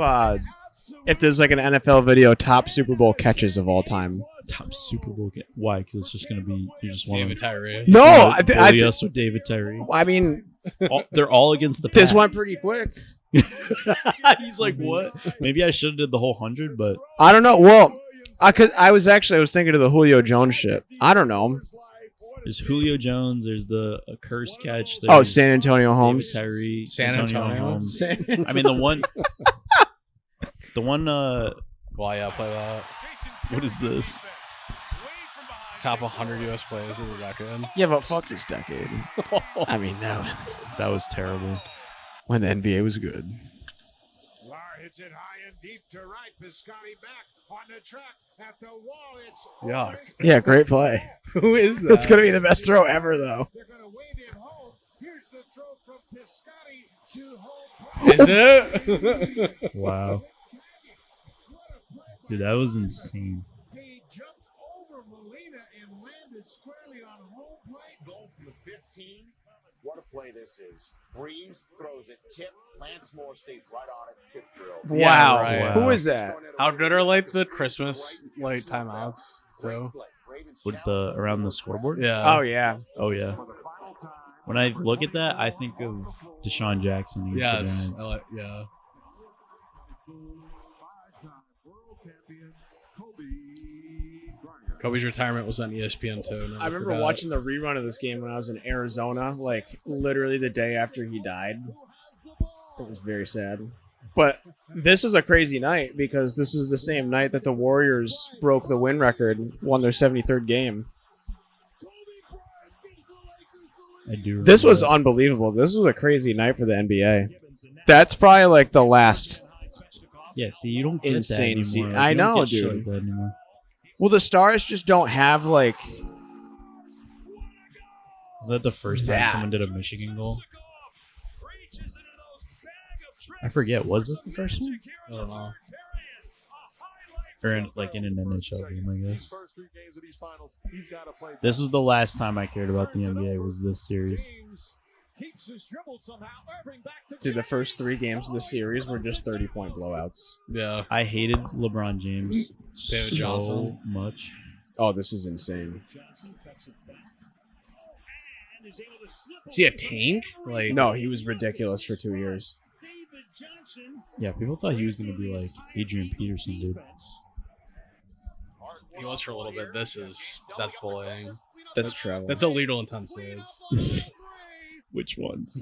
If there's like an NFL video, top Super Bowl catches of all time. Top Super Bowl game. Why? Because it's just gonna be you just want David to Tyree. No, bully us with David Tyree. I mean, They're all against the. this Pats. went pretty quick. He's like, what? Maybe I should have did the whole 100, but I don't know. Well, I was thinking of the Julio Jones shit. I don't know. there's Julio Jones. There's the curse catch. Oh, There's San Antonio David Holmes. Tyree. San Antonio. Holmes. I mean the one. Well, yeah, play that. What is this? Top 100 U.S. players of the decade. Yeah, but fuck this decade. I mean, That was terrible. when the NBA was good. Lar hits it high and deep to right. Piscotti back on the track at the wall. It's Yeah. Yeah, great play. Who is that? It's gonna be the best throw ever, though. They're going to wave him home. Here's the throw from Piscotti to home. Is it? Wow, dude, that was insane. He jumped over Molina and landed squarely on home plate. Goal from the 15. What a play this is. Breeze throws it, tip. Lance Moore stays right on it, tip drill. Yeah, Wow. right. Who is that? How good are like the Christmas like timeouts too? With the around the scoreboard. Yeah. Oh yeah. Oh yeah. When I look at that, I think of Deshaun Jackson against the Yes. Giants. Yeah. Kobe's retirement was on ESPN too. Never I remember forgot. watching the rerun of this game when I was in Arizona, like literally the day after he died. It was very sad. But this was a crazy night because this was the same night that the Warriors broke the win record, won their 73rd game. I do. This remember was that. unbelievable. This was a crazy night for the NBA. That's probably like the last. Yeah, see, you don't get Insane that se- anymore. I You don't know, get shit dude. like that anymore. Well, the Stars just don't have like. Was that the first time Yeah. someone did a Michigan goal? I forget. Was this the first one? I don't know. Or in, like in an NHL game, I guess. This was the last time I cared about the NBA. Was this series? Dude, the first 3 games of the series were just 30-point blowouts. Yeah. I hated LeBron James David so Johnson. much. Oh, this is insane. Is he a tank? Like No, he was ridiculous for 2 years. Yeah, people thought he was gonna be like Adrian Peterson, dude. he was for a little bit. That's bullying. That's travel. That's illegal in 10 states. Which ones?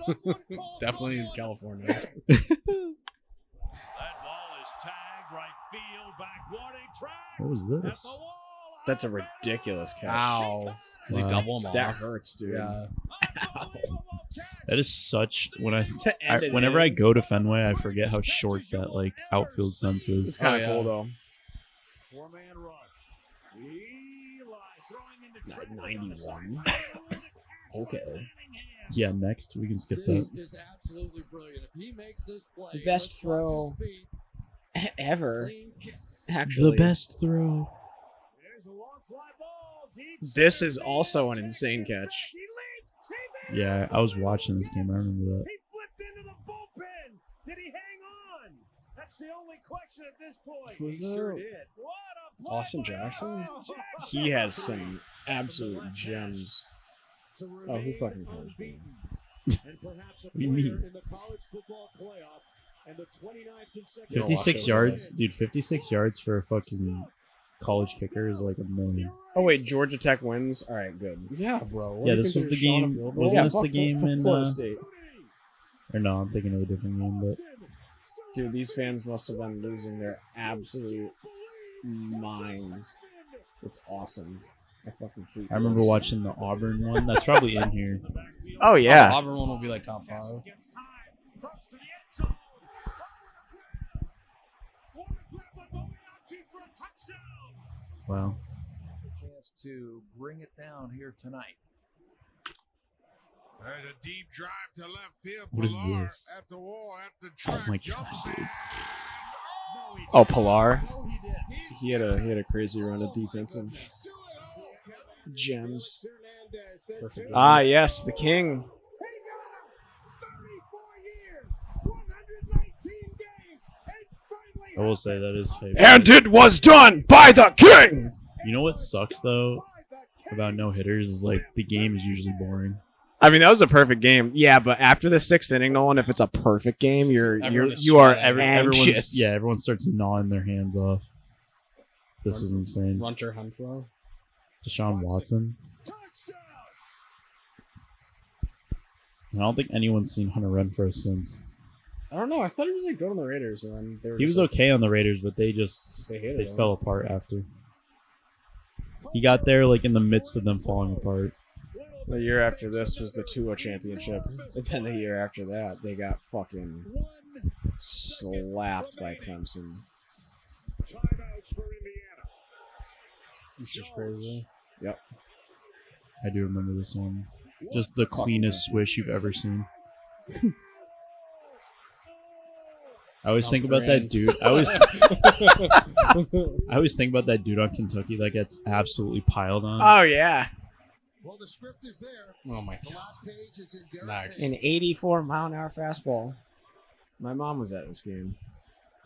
Definitely in California. What was this? That's a ridiculous catch. Ow. Does he Wow. double him off? That hurts, dude. Yeah. That is such when To end it whenever in. I go to Fenway, I forget how short that like outfield fence It's is. kind of Oh, yeah. cool though. Four-man rush. Eli throwing into Not 91. Okay. Yeah, next we can skip This that. is absolutely brilliant. If he makes this play, The best looks throw off his feet, Ever. clean kick. Actually. The best throw. There's a long fly ball. Deep This center is field. also an Takes insane it back. catch. He leaps. He made Yeah, I was watching this game. I remember that. He flipped into the bullpen. Did he hang on? That's the only question at this point. Who's He that? sure did. What a play Austin by Jackson? Austin He has some absolute gems. To Oh, who remain fucking cares, unbeaten. And perhaps a What do you mean? player in the college football playoff and the 29th consecutive 56 it. yards, dude. 56 yards for a fucking college kicker is like a million. Oh wait, Georgia Tech wins. All right, good. Yeah, bro. What Yeah, do you this think was they're the showing a game- field goal? wasn't this the fuck game in, Florida State. Or no, I'm thinking of a different game, but Dude, these fans must have been losing their absolute minds. It's awesome. I fucking hate I remember Florida watching the Auburn one. That's probably in here. State. Oh yeah. Auburn one will be like top 5. Wow. Chance to bring it down here tonight. There's a deep drive to left field. What is Pilar this? At the wall, at the Oh track, my jumps God, dude. in. Oh, Pilar. He had a crazy run of defensive gems. Perfect. Ah, yes, the king. I will say that is hype. And it was done by the king. You know what sucks though about no hitters is like the game is usually boring. I mean, that was a perfect game. Yeah, but after the 6th inning, Nolan, if it's a perfect game, you are anxious. Everyone starts gnawing their hands off. This is insane. Hunter Renfroe. Deshaun Watson. I don't think anyone's seen Hunter Renfroe since. I don't know. I thought he was like good on the Raiders, and then they were He was okay on the Raiders, but they hated him. fell apart after. He got there like in the midst of them falling apart. The year after this was the Tua championship. And then the year after that, they got fucking slapped by Clemson. This is crazy. Yep. I do remember this one. Just the cleanest swish you've ever seen. I always think about that dude. I always think about that dude on Kentucky that gets absolutely piled on. Oh, yeah. Well, the script is there. Oh my The god. last page is in Derek's Nice. An hands. 84-mile-an-hour fastball. My mom was at this game.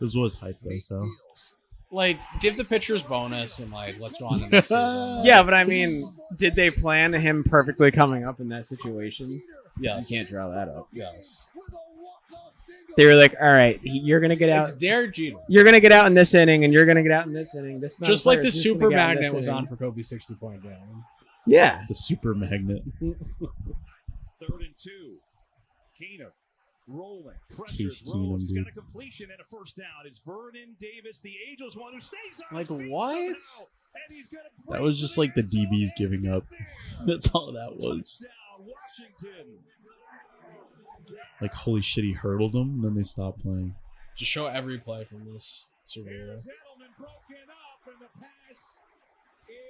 This was hype though, so Deals. Like, give the pitchers bonus and like let's go on the next season. Yeah, but I mean, did they plan him perfectly coming up in that situation? Yes. You can't draw that up. Yes. With a walk-off single. They were like, all right, you're going to get out. It's Derek Jeter. You're going to get out in this inning, and you're going to get out in this inning. This amount Just of like the players, who's super gonna get out in magnet this was inning? on for Kobe's 60-point game. Yeah. the super magnet. 3rd and 2. Keener rolling. Case Pressures. Keenum, Rose has dude. got a completion and a first down. It's Vernon Davis, the Angels one who stays on Like, his feet what? somehow, and he's gonna That brace was for just the like the end zone DBs and giving get up. there. That's all that was. Touchdown, Washington. Like, holy shit, he hurdled him, and then they stopped playing. Just show every play from this Super Bowl. Gentleman broken up and the pass.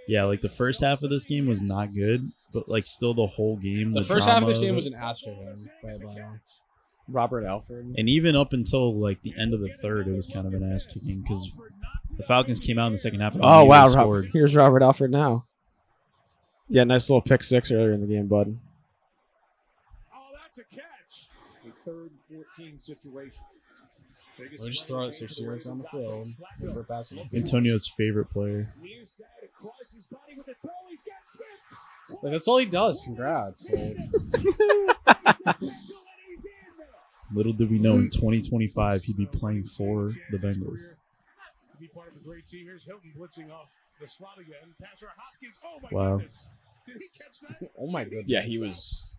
Yeah, like the first half of this game was not good, but like still the whole game. The first half of this drama game it. was an asterisk by Atlanta. Robert Alford. And even up until like the end of the third, it was kind of an ass kicking because the Falcons came out in the second half. And Oh, wow. immediately scored. Here's Robert Alford now. Yeah, nice little pick 6 earlier in the game, bud. Oh, that's a catch. A 3rd and 14 situation. We'll just throw it 6 yards on the field for passing. Antonio's favorite player. Near side across his body with the throw. He's got Smith. Like, that's all he does. Congrats. Like, Little did we know in 2025 he'd be playing for the Bengals. To be part of a great team. Here's Hilton blitzing off the slot again. Passer Hopkins. Oh my Wow. goodness. Did he catch that? oh my goodness. Yeah, he was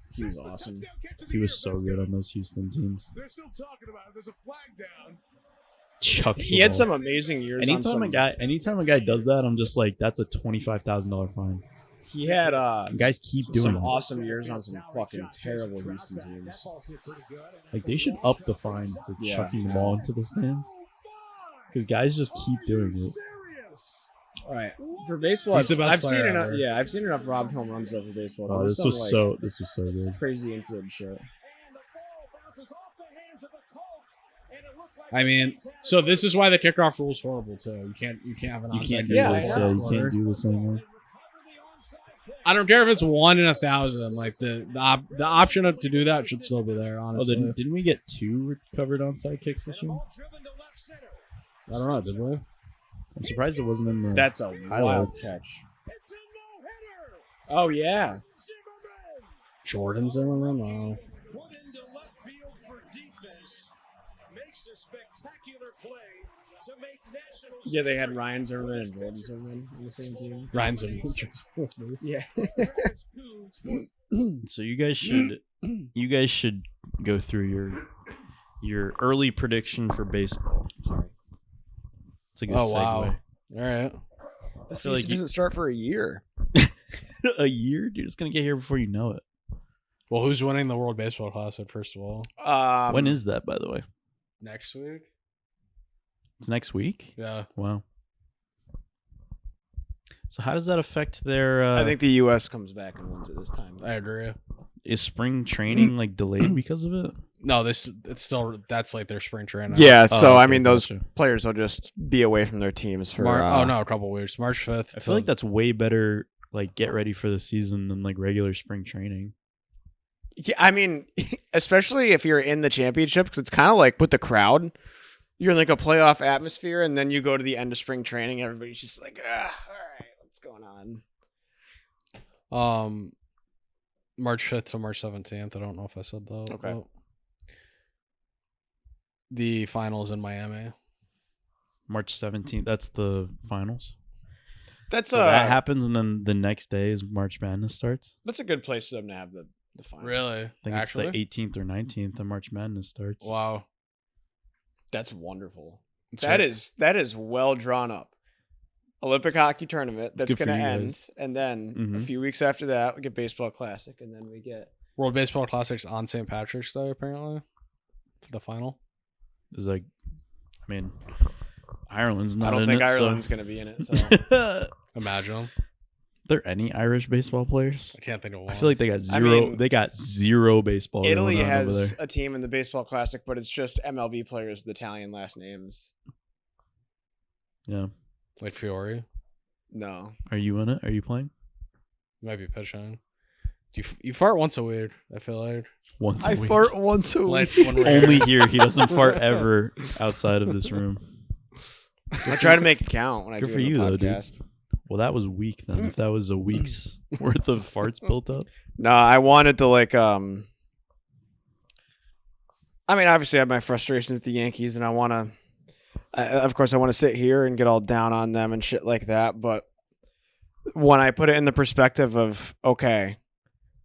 awesome. He was so good on those Houston teams. They're still talking about it. There's a flag down. Chuck. He had some amazing years. Anytime a guy does that, I'm just like, that's a $25,000 fine. He had Guys keep doing some it. awesome years on some fucking terrible Houston teams. Like they should up the fine for Yeah. chucking the ball into the stands because guys just keep doing it. All right, for baseball, He's the best I've seen player enough. ever. Yeah, I've seen enough robbed home runs though for baseball. Oh, There's this was some, like, so good. crazy infield shit. I mean, so this is why the kickoff rule is horrible too. You can't have an You onside can't do kick. Yeah, this. I know. You can't do this anymore. I don't care if it's 1 in 1,000. Like the option to do that should still be there. Oh, Honestly, didn't we get 2 recovered onside kicks this year? I don't know. Did we? I'm surprised it wasn't in the. That's a wild highlights. catch. Oh yeah, Jordan Zimmerman. Wow. Put into left field for defense. Makes a spectacular play to make national. yeah. They had Ryan Zimmerman and Jordan Zimmerman on the same team. Ryan Zimmerman. Yeah. So you guys should go through your early prediction for baseball. Sorry, it's a good Oh segue. wow. All right. The feel like season doesn't start for a year. A year, dude. It's gonna get here before you know it. Well, who's winning the World Baseball Classic first of all? When is that, by the way? Next week. It's next week. Yeah. Wow. So how does that affect their? I think the U.S. comes back and wins it this time. I agree. Is spring training like delayed because of it? No, it's still that's like their spring training. Yeah, so okay, I mean, those gotcha. players will just be away from their teams for. oh no, a couple weeks. March 5th. I feel like that's way better. Like get ready for the season than like regular spring training. Yeah, I mean, especially if you're in the championship, because it's kind of like with the crowd. You're in like a playoff atmosphere, and then you go to the end of spring training. Everybody's just like, all right, let's going on. March 5th to March 17th. I don't know if I said that. Okay. but The finals in Miami. March 17th. That's the finals. That's So that happens, and then the next day is March Madness starts. That's a good place for them to have the final. Really? I think it's the 18th or 19th that March Madness starts. Wow. That's wonderful. It's That right. is well drawn up. Olympic hockey tournament that's good for going to you end, guys. and then a Mhm. few weeks after that we get baseball classic, and then we get World Baseball Classics on St. Patrick's Day, apparently, for the final. It's like, I mean, Ireland's not I don't in think it, Ireland's going to be in it. So So. Imagine. there any Irish baseball players? I can't think of one. I feel like they got I zero. mean, they got zero baseball. Italy going on over has there. a team in the baseball classic, but it's just MLB players with Italian last names. Yeah. like Fiore. No, Are you in it? Are you playing? You might be pitching. You fart once a week, I feel like. Once a I week. fart once a Like week. when we're Only here. He doesn't fart ever outside of this room. I try to make it count when I Good do for it in you, the though, dude. podcast. Well, that was weak then. If that was a week's worth of farts built up. No, I wanted to I mean, obviously I have my frustrations with the Yankees, and I want to, of course, I want to sit here and get all down on them and shit like that. But when I put it in the perspective of, okay,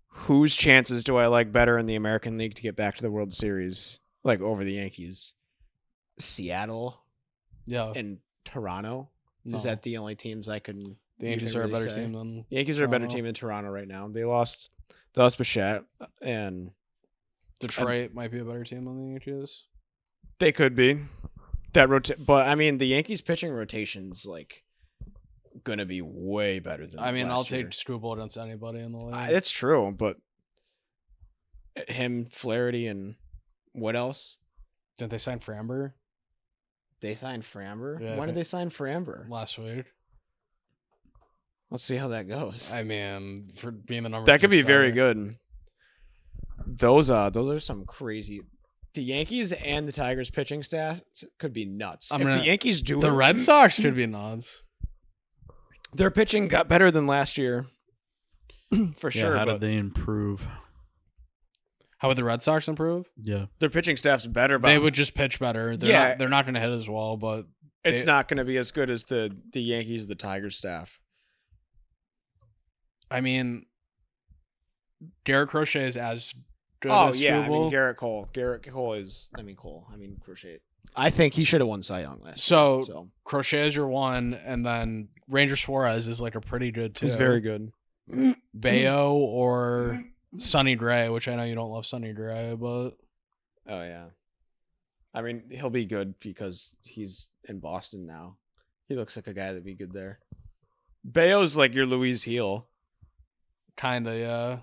whose chances do I like better in the American League to get back to the World Series, like over the Yankees? Seattle yeah. and Toronto. No. Is that the only teams I can? The Yankees you are a can better really say? team than The Yankees are a better Toronto. team than Toronto right now. They lost Bichette, and Detroit might be a better team than the Yankees. they could be but I mean, the Yankees pitching rotation's like gonna be way better than. I mean, I'll last year. take screwball against anybody in the league. It's true, but him, Flaherty, and what else? Didn't they sign Framber They signed Framber. Yeah, I when did think- they sign Framber? last week? Let's see how that goes. I mean, for being the number That could 2 be very starter. good. Those are some crazy. The Yankees and the Tigers pitching staff could be nuts. I'm If gonna- the Yankees do The it, Red Sox could be nuts. their pitching got better than last year, for Yeah, sure. how But did they improve? How would the Red Sox improve? Yeah. their pitching staff's better. But They would just pitch better. They're not going to hit as well, but it's they- not going to be as good as the Yankees, the Tigers staff. I mean, Garrett Crochet is as good Oh as yeah, I Struble. mean Garrett Cole. Garrett Cole is. I mean Cole. I mean Crochet. I think he should have won Cy Young last So- year. So Crochet is your one, and then Ranger Suarez is like a pretty good too. he's very good. Bayo or Sonny Gray, which I know you don't love Sonny Gray, but Oh yeah. I mean he'll be good because he's in Boston now. He looks like a guy that'd be good there. Bayo's like your Louise Heel. kind of yeah.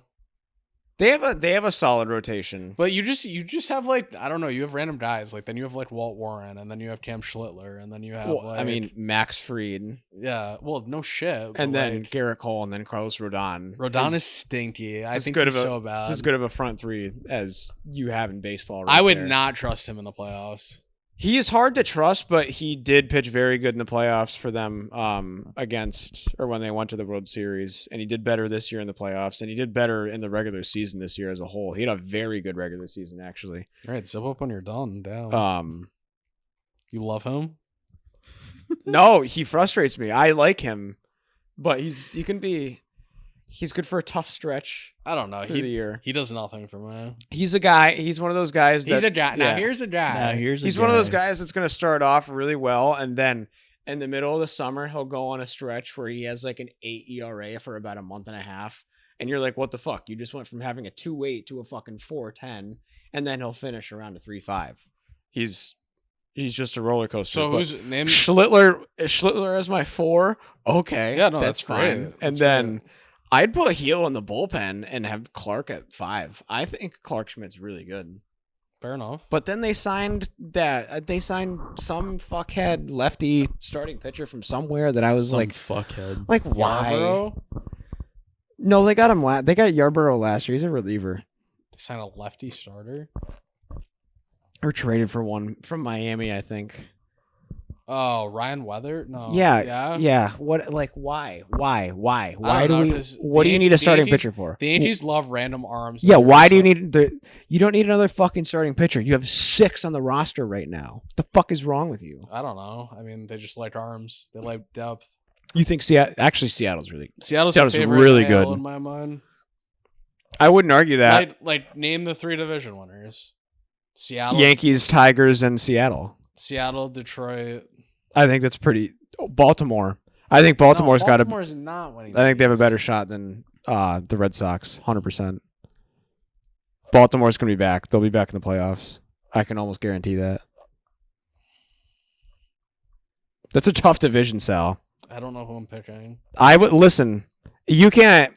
They have a solid rotation. But you just have like, I don't know, you have random guys, like then you have like Walt Warren, and then you have Cam Schlittler, and then you have Well, like, I mean Max Fried, yeah, well, no shit. and but, then like, Garrett Cole, and then Carlos Rodon. Rodon is stinky. I as think good he's of a- so bad. It's as good of a front three as you have in baseball. Right I would there. not trust him in the playoffs. He is hard to trust, but he did pitch very good in the playoffs for them when they went to the World Series, and he did better this year in the playoffs, and he did better in the regular season this year as a whole. He had a very good regular season, actually. All right, zip up when you're done. Down. You You love him? no, he frustrates me. I like him, but he's good for a tough stretch I don't know. through the year. He does nothing for me. He's a guy. He's one of those guys. He's that, a guy. Now yeah. here's a guy. He's one of those guys that's going to start off really well, and then in the middle of the summer, he'll go on a stretch where he has like an 8 ERA for about a month and a half. And you're like, what the fuck? You just went from having a 2.8 to a fucking 4.10, and then he'll finish around a 3.5. He's just a roller coaster. So but who's name? Schlittler as my 4? Okay. Yeah, no, that's that's great. fine. And That's then great. I'd put Heel in the bullpen and have Clark at 5. I think Clark Schmidt's really good. Fair enough. But then they signed some fuckhead lefty starting pitcher from somewhere that I was like, fuckhead. why? Yarborough? No, they got him. They got Yarborough last year. He's a reliever. They signed a lefty starter. Or traded for one from Miami, I think. Oh, Ryan Weather? No. Yeah. What? Like, why? Why don't do know, we? 'cause What do you need a the starting Yankees- pitcher for? The Yankees love random arms. Yeah. that are Why just do you like- need the? You don't need another fucking starting pitcher. You have 6 on the roster right now. What the fuck is wrong with you? I don't know. I mean, they just like arms. They like depth. You think Seattle? Actually, Seattle's really. Seattle's Seattle's the favorite really AL good. in my mind. I wouldn't argue that. Like name the 3 division winners. Seattle, Yankees, Tigers, and Seattle. Seattle, Detroit. I think that's pretty. Baltimore. I think Baltimore's got a. Baltimore's not winning. I think they have a these. better shot than the Red Sox. 100%. Baltimore's gonna be back. They'll be back in the playoffs. I can almost guarantee that. That's a tough division, Sal. I don't know who I'm picking. I would listen. You can't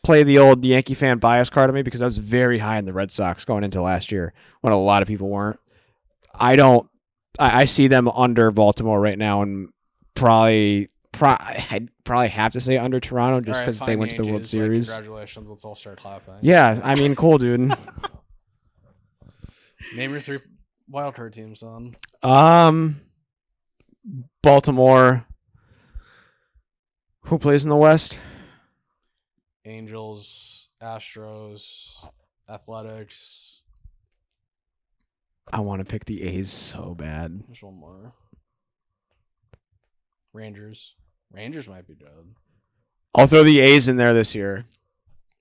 play the old Yankee fan bias card on me because I was very high in the Red Sox going into last year when a lot of people weren't. I see them under Baltimore right now, and I'd probably have to say under Toronto just because they went to the World Yankees, Series. Congratulations. Let's all start clapping. Yeah, I mean, cool, dude. Name your 3 wildcard teams, then. Baltimore. Who plays in the West? Angels, Astros, Athletics. I want to pick the A's so bad. There's one more. Rangers. Rangers might be good. I'll throw the A's in there this year.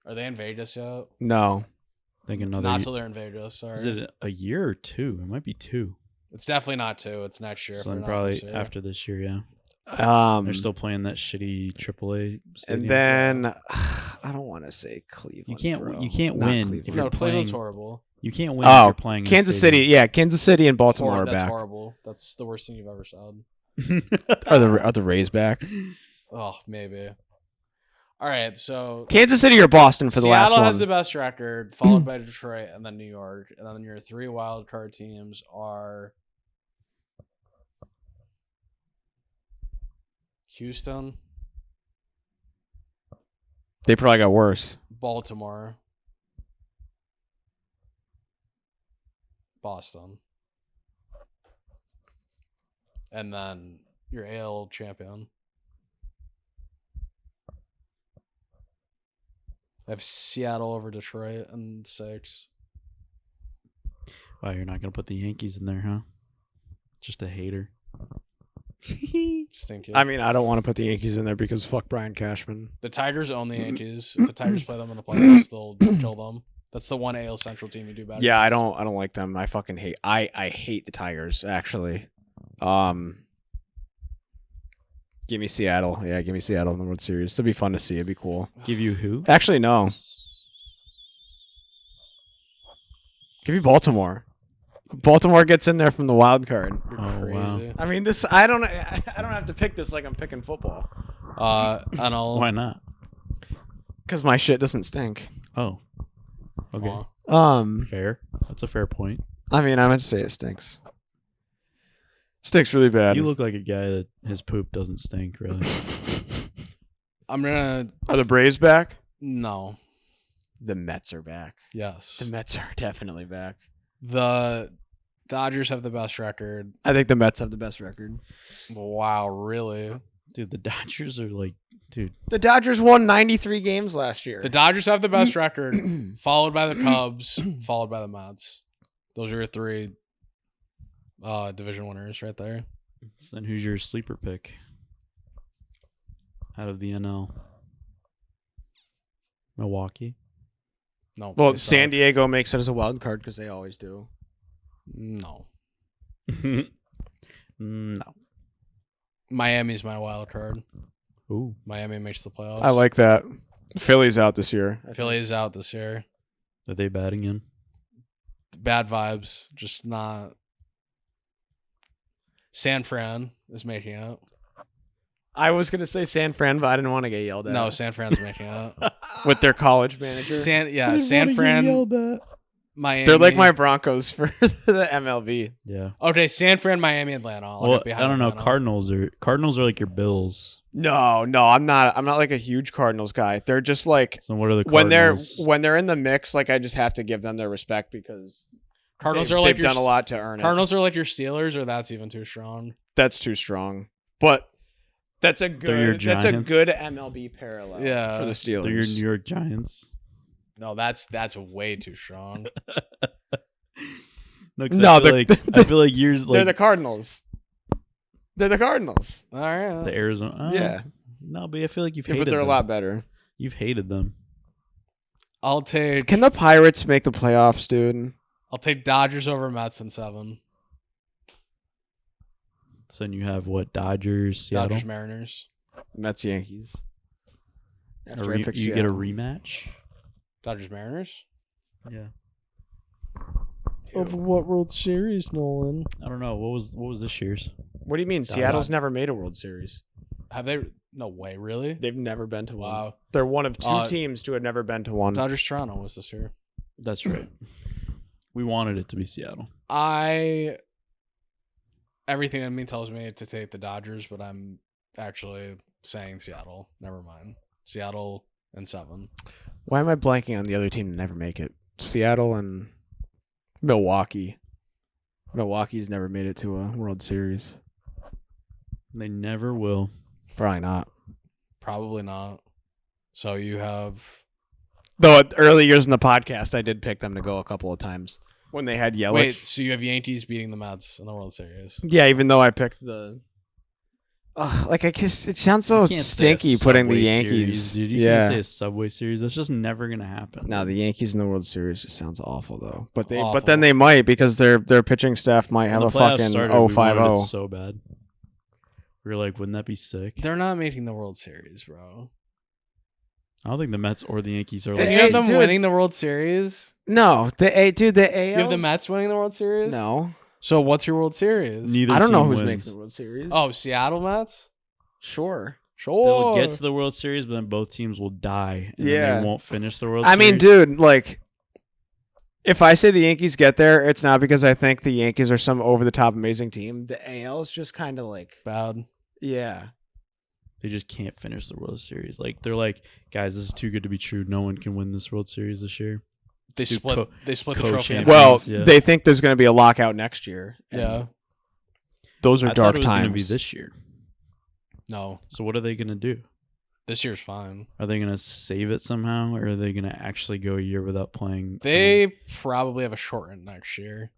Are they in Vegas yet? No. I think another. Not till they're in Vegas. Sorry. Is it a year or 2? It might be 2. It's definitely not 2. It's next year. So if then they're not probably this year. after this year, yeah. They're still playing that shitty AAA stadium. And then I don't want to say Cleveland. you can't bro. you can't Not win Cleveland. if you're No, playing. Cleveland's horrible. You can't win if you're playing. in a Kansas City. stadium. Yeah, Kansas City and Baltimore are That's back. horrible. That's the worst thing you've ever said. Are the Rays back? Oh, maybe. All right, so Kansas City or Boston for the last Seattle one? has the best record, followed by Detroit and then New York. And then your 3 wild card teams are Houston, They probably got worse. Baltimore, Boston, and then your AL champion. I have Seattle over Detroit and 6. Wow, you're not gonna put the Yankees in there, huh? Just a hater. Just think I mean, I don't want to put the Yankees in there because fuck Brian Cashman. the Tigers own the Yankees. If the Tigers play them in the playoffs, they'll kill them. That's the one AL Central team you do better. Yeah, I against. don't like them. I fucking hate. I hate the Tigers actually. Give me Seattle. Yeah, give me Seattle in the World Series. It'll be fun to see. It'd be cool. Give you who? Actually, no. Give me Baltimore. Baltimore gets in there from the wild card. Oh wow. Crazy. I mean, this. I don't have to pick this like I'm picking football NL. Why not? because my shit doesn't stink. Oh. Okay. Fair. That's a fair point. I mean, I meant to say it stinks. Stinks really bad. You look like a guy that his poop doesn't stink, really. I'm gonna Are the Braves back? no. The Mets are back. Yes. The Mets are definitely back. The Dodgers have the best record. I think the Mets have the best record. Wow, really? Dude, the Dodgers are like, dude. The Dodgers won 93 games last year. The Dodgers have the best record, followed by the Cubs, followed by the Mets. Those are your 3 division winners right there. Then who's your sleeper pick out of the NL? Milwaukee. No. Well, they San suck. Diego makes it as a wild card because they always do. No. No. Miami's my wild card. Ooh. Miami makes the playoffs. I like that. Philly's out this year. Philly is out this year. Are they batting in? Bad vibes, just not. San Fran is making it. I was gonna say San Fran, but I didn't want to get yelled at. No, San Fran's making it. with their college manager. San Fran, Miami. They're like my Broncos for the MLB. Yeah. Okay, San Fran, Miami, Atlanta. I'll Well, get behind I don't know. Atlanta. Cardinals are like your Bills. No, I'm not. I'm not like a huge Cardinals guy. They're just like So what are the when Cardinals? they're in the mix. Like I just have to give them their respect because Cardinals are like they've your, done a lot to earn it. Cardinals are like your Steelers, or that's even too strong. That's too strong, but that's a your good Giants. MLB parallel. Yeah. For the Steelers. They're your New York Giants. No, that's way too strong. No, 'cause No, I feel like years They're like the Cardinals. They're the Cardinals. All right. the Arizona. Yeah. No, but I feel like you've Yeah, hated but they're them. a lot better. You've hated them. I'll take Can the Pirates make the playoffs, dude? Dodgers over Mets in 7. So then you have what? Dodgers, Seattle. Dodgers Mariners. Mets, Yankees. After I You pick get a Seattle. rematch. Dodgers Mariners. Yeah. Of what World Series, Nolan? I don't know. What was this year's? What do you mean? Seattle's never made a World Series. Have they? No way, really? They've never been to one. Wow. They're one of 2 teams to have never been to one. Dodgers Toronto was this year. That's right. We wanted it to be Seattle. Everything in me tells me to take the Dodgers, but I'm actually saying Seattle. Never mind. Seattle and 7. Why am I blanking on the other team to never make it? Seattle and Milwaukee. Milwaukee's never made it to a World Series. They never will. Probably not. Probably not. So you have. Though at early years in the podcast, I did pick them to go a couple of times when they had Yelich. Wait, so you have Yankees beating the Mets in the World Series. Yeah, even though I picked the. Like it sounds so You can't say a stinky putting the Subway Yankees. series, dude. You can't say a Subway series. That's just never gonna happen. No, the Yankees in the World Series just sounds awful though. But Awful. then they might because their pitching staff might have When a the playoffs fucking started, we wanted 0-5-0. it so bad. We were like, wouldn't that be sick? They're not making the World Series, bro. I don't think the Mets or the Yankees are The Did like. you have them dude. winning the World Series? No, the AL. You have the Mets winning the World Series? No, So what's your World Series? Neither I don't know team who's wins. making the World Series. Oh, Seattle Mets? sure. Sure. They'll get to the World Series, but then both teams will die, and then Yeah. they won't finish the World I Series. mean, dude, like, if I say the Yankees get there, it's not because I think the Yankees are some over the top amazing team. The AL is just kind of like, Bad. yeah. They just can't finish the World Series. Like they're like, guys, this is too good to be true. No one can win this World Series this year. They Dude, split. They split the trophy. in co-champions. Well, half. Yeah. they think there's going to be a lockout next year. and Yeah. Those are I dark thought it was times. going to be this year. No. So what are they going to do? This year's fine. Are they going to save it somehow, or are they going to actually go a year without playing? They probably have a shortened next year.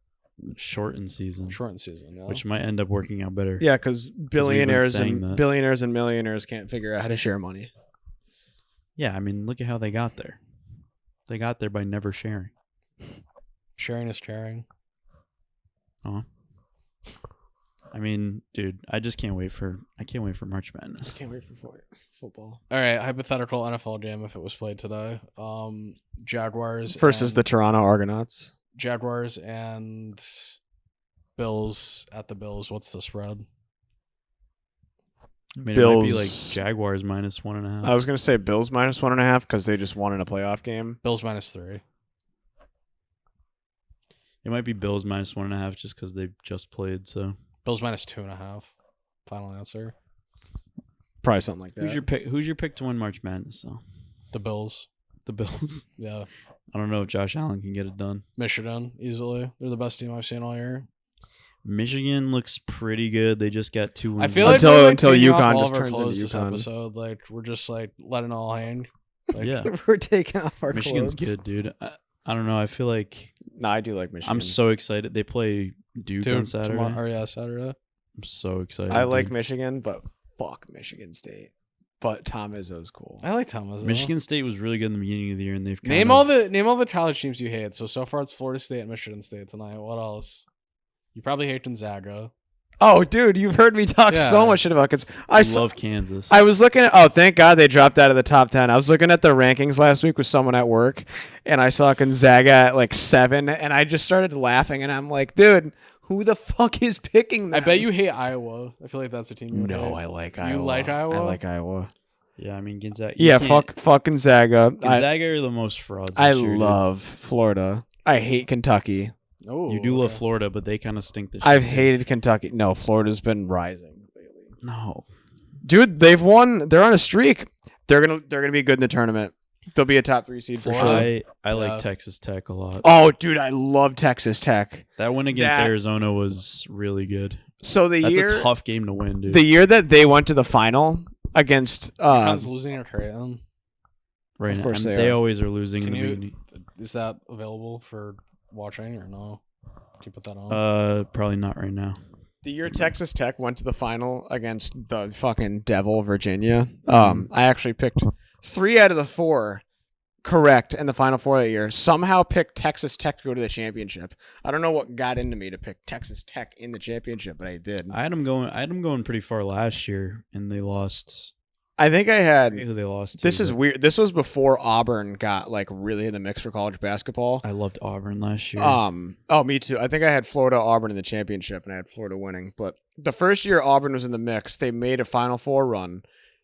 Shortened season, Shortened season. Yeah. which might end up working out better. Yeah, because billionaires saying and that. billionaires and millionaires can't figure out how to share money. Yeah, I mean, look at how they got there. They got there by never sharing. Sharing is caring. I mean, dude, I just can't wait for March Madness. Can't wait for football All right, hypothetical NFL game if it was played today. Jaguars versus and, the Toronto Argonauts. Jaguars and Bills at the Bills. What's the spread? I mean, it might be like Bills- Jaguars minus 1.5. I was going to say Bills minus 1.5 because they just won in a playoff game. Bills -3. It might be Bills minus 1.5 just because they just played. So Bills -2.5. Final answer. Probably something like that. who's your pick? Who's your pick to win March Madness? So The Bills. the Bills. Yeah. I don't know if Josh Allen can get it done. Michigan, easily. They're the best team I've seen all year. Michigan looks pretty good. They just got 2 wins. I feel like Until- we're, like, until taking off UConn all just of our turns into clothes this UConn. episode. Like we're just like letting it all hang. Like, yeah, We're taking off our Michigan's clothes. good, dude. I don't know. I feel like No, I do like Michigan. I'm so excited. They play Duke on Saturday. Saturday. I'm so excited. I like dude. Michigan, but fuck Michigan State. But Tom Izzo's cool. I like Thomas. Michigan State was really good in the beginning of the year, and they've Name all the college teams you hate. So far it's Florida State and Michigan State tonight. What else? You probably hate Gonzaga. Oh, dude, you've heard me talk so Yeah. much shit about kids. I love Kansas. I was looking at. Oh, thank God they dropped out of the top 10. I was looking at the rankings last week with someone at work, and I saw Gonzaga at like 7, and I just started laughing, and I'm like, dude, who the fuck is picking them? I bet you hate Iowa. I feel like that's a team you would No, hate. I like You Iowa. like Iowa? I like Iowa. yeah, I mean Gonzaga. you Yeah, can't- fuck Gonzaga. Gonzaga are the most frauds. I this year, dude. love Florida. I hate Kentucky. Oh, You do love okay. Florida, but they kind of stink this I've year. hated Kentucky. No, Florida's been rising lately. No, Dude, they've won. They're on a streak. They're gonna be good in the tournament. They'll be a top 3 seed for sure. I like Yeah. Texas Tech a lot. Oh, dude, I love Texas Tech. That win against That- Arizona was really good. So That's a tough game to win, dude. the year that they went to the final against UConn's losing or Creighton. Right of now. course And they they are. always are losing Can in the you? beginning. Is that available for watching or no? Can you put that on? Probably not right now. the year Texas Tech went to the final against the fucking Devil Virginia. Mm-hmm. I actually picked 3 out of the 4 correct in the Final Four that year. Somehow picked Texas Tech to go to the championship. I don't know what got into me to pick Texas Tech in the championship, but I did. I had them going pretty far last year, and they lost. I think I I had. forget who they lost to. This is but weird. This was before Auburn got like really in the mix for college basketball. I loved Auburn last year. Oh, me too. I think I had Florida Auburn in the championship, and I had Florida winning. But the first year Auburn was in the mix, they made a Final Four run.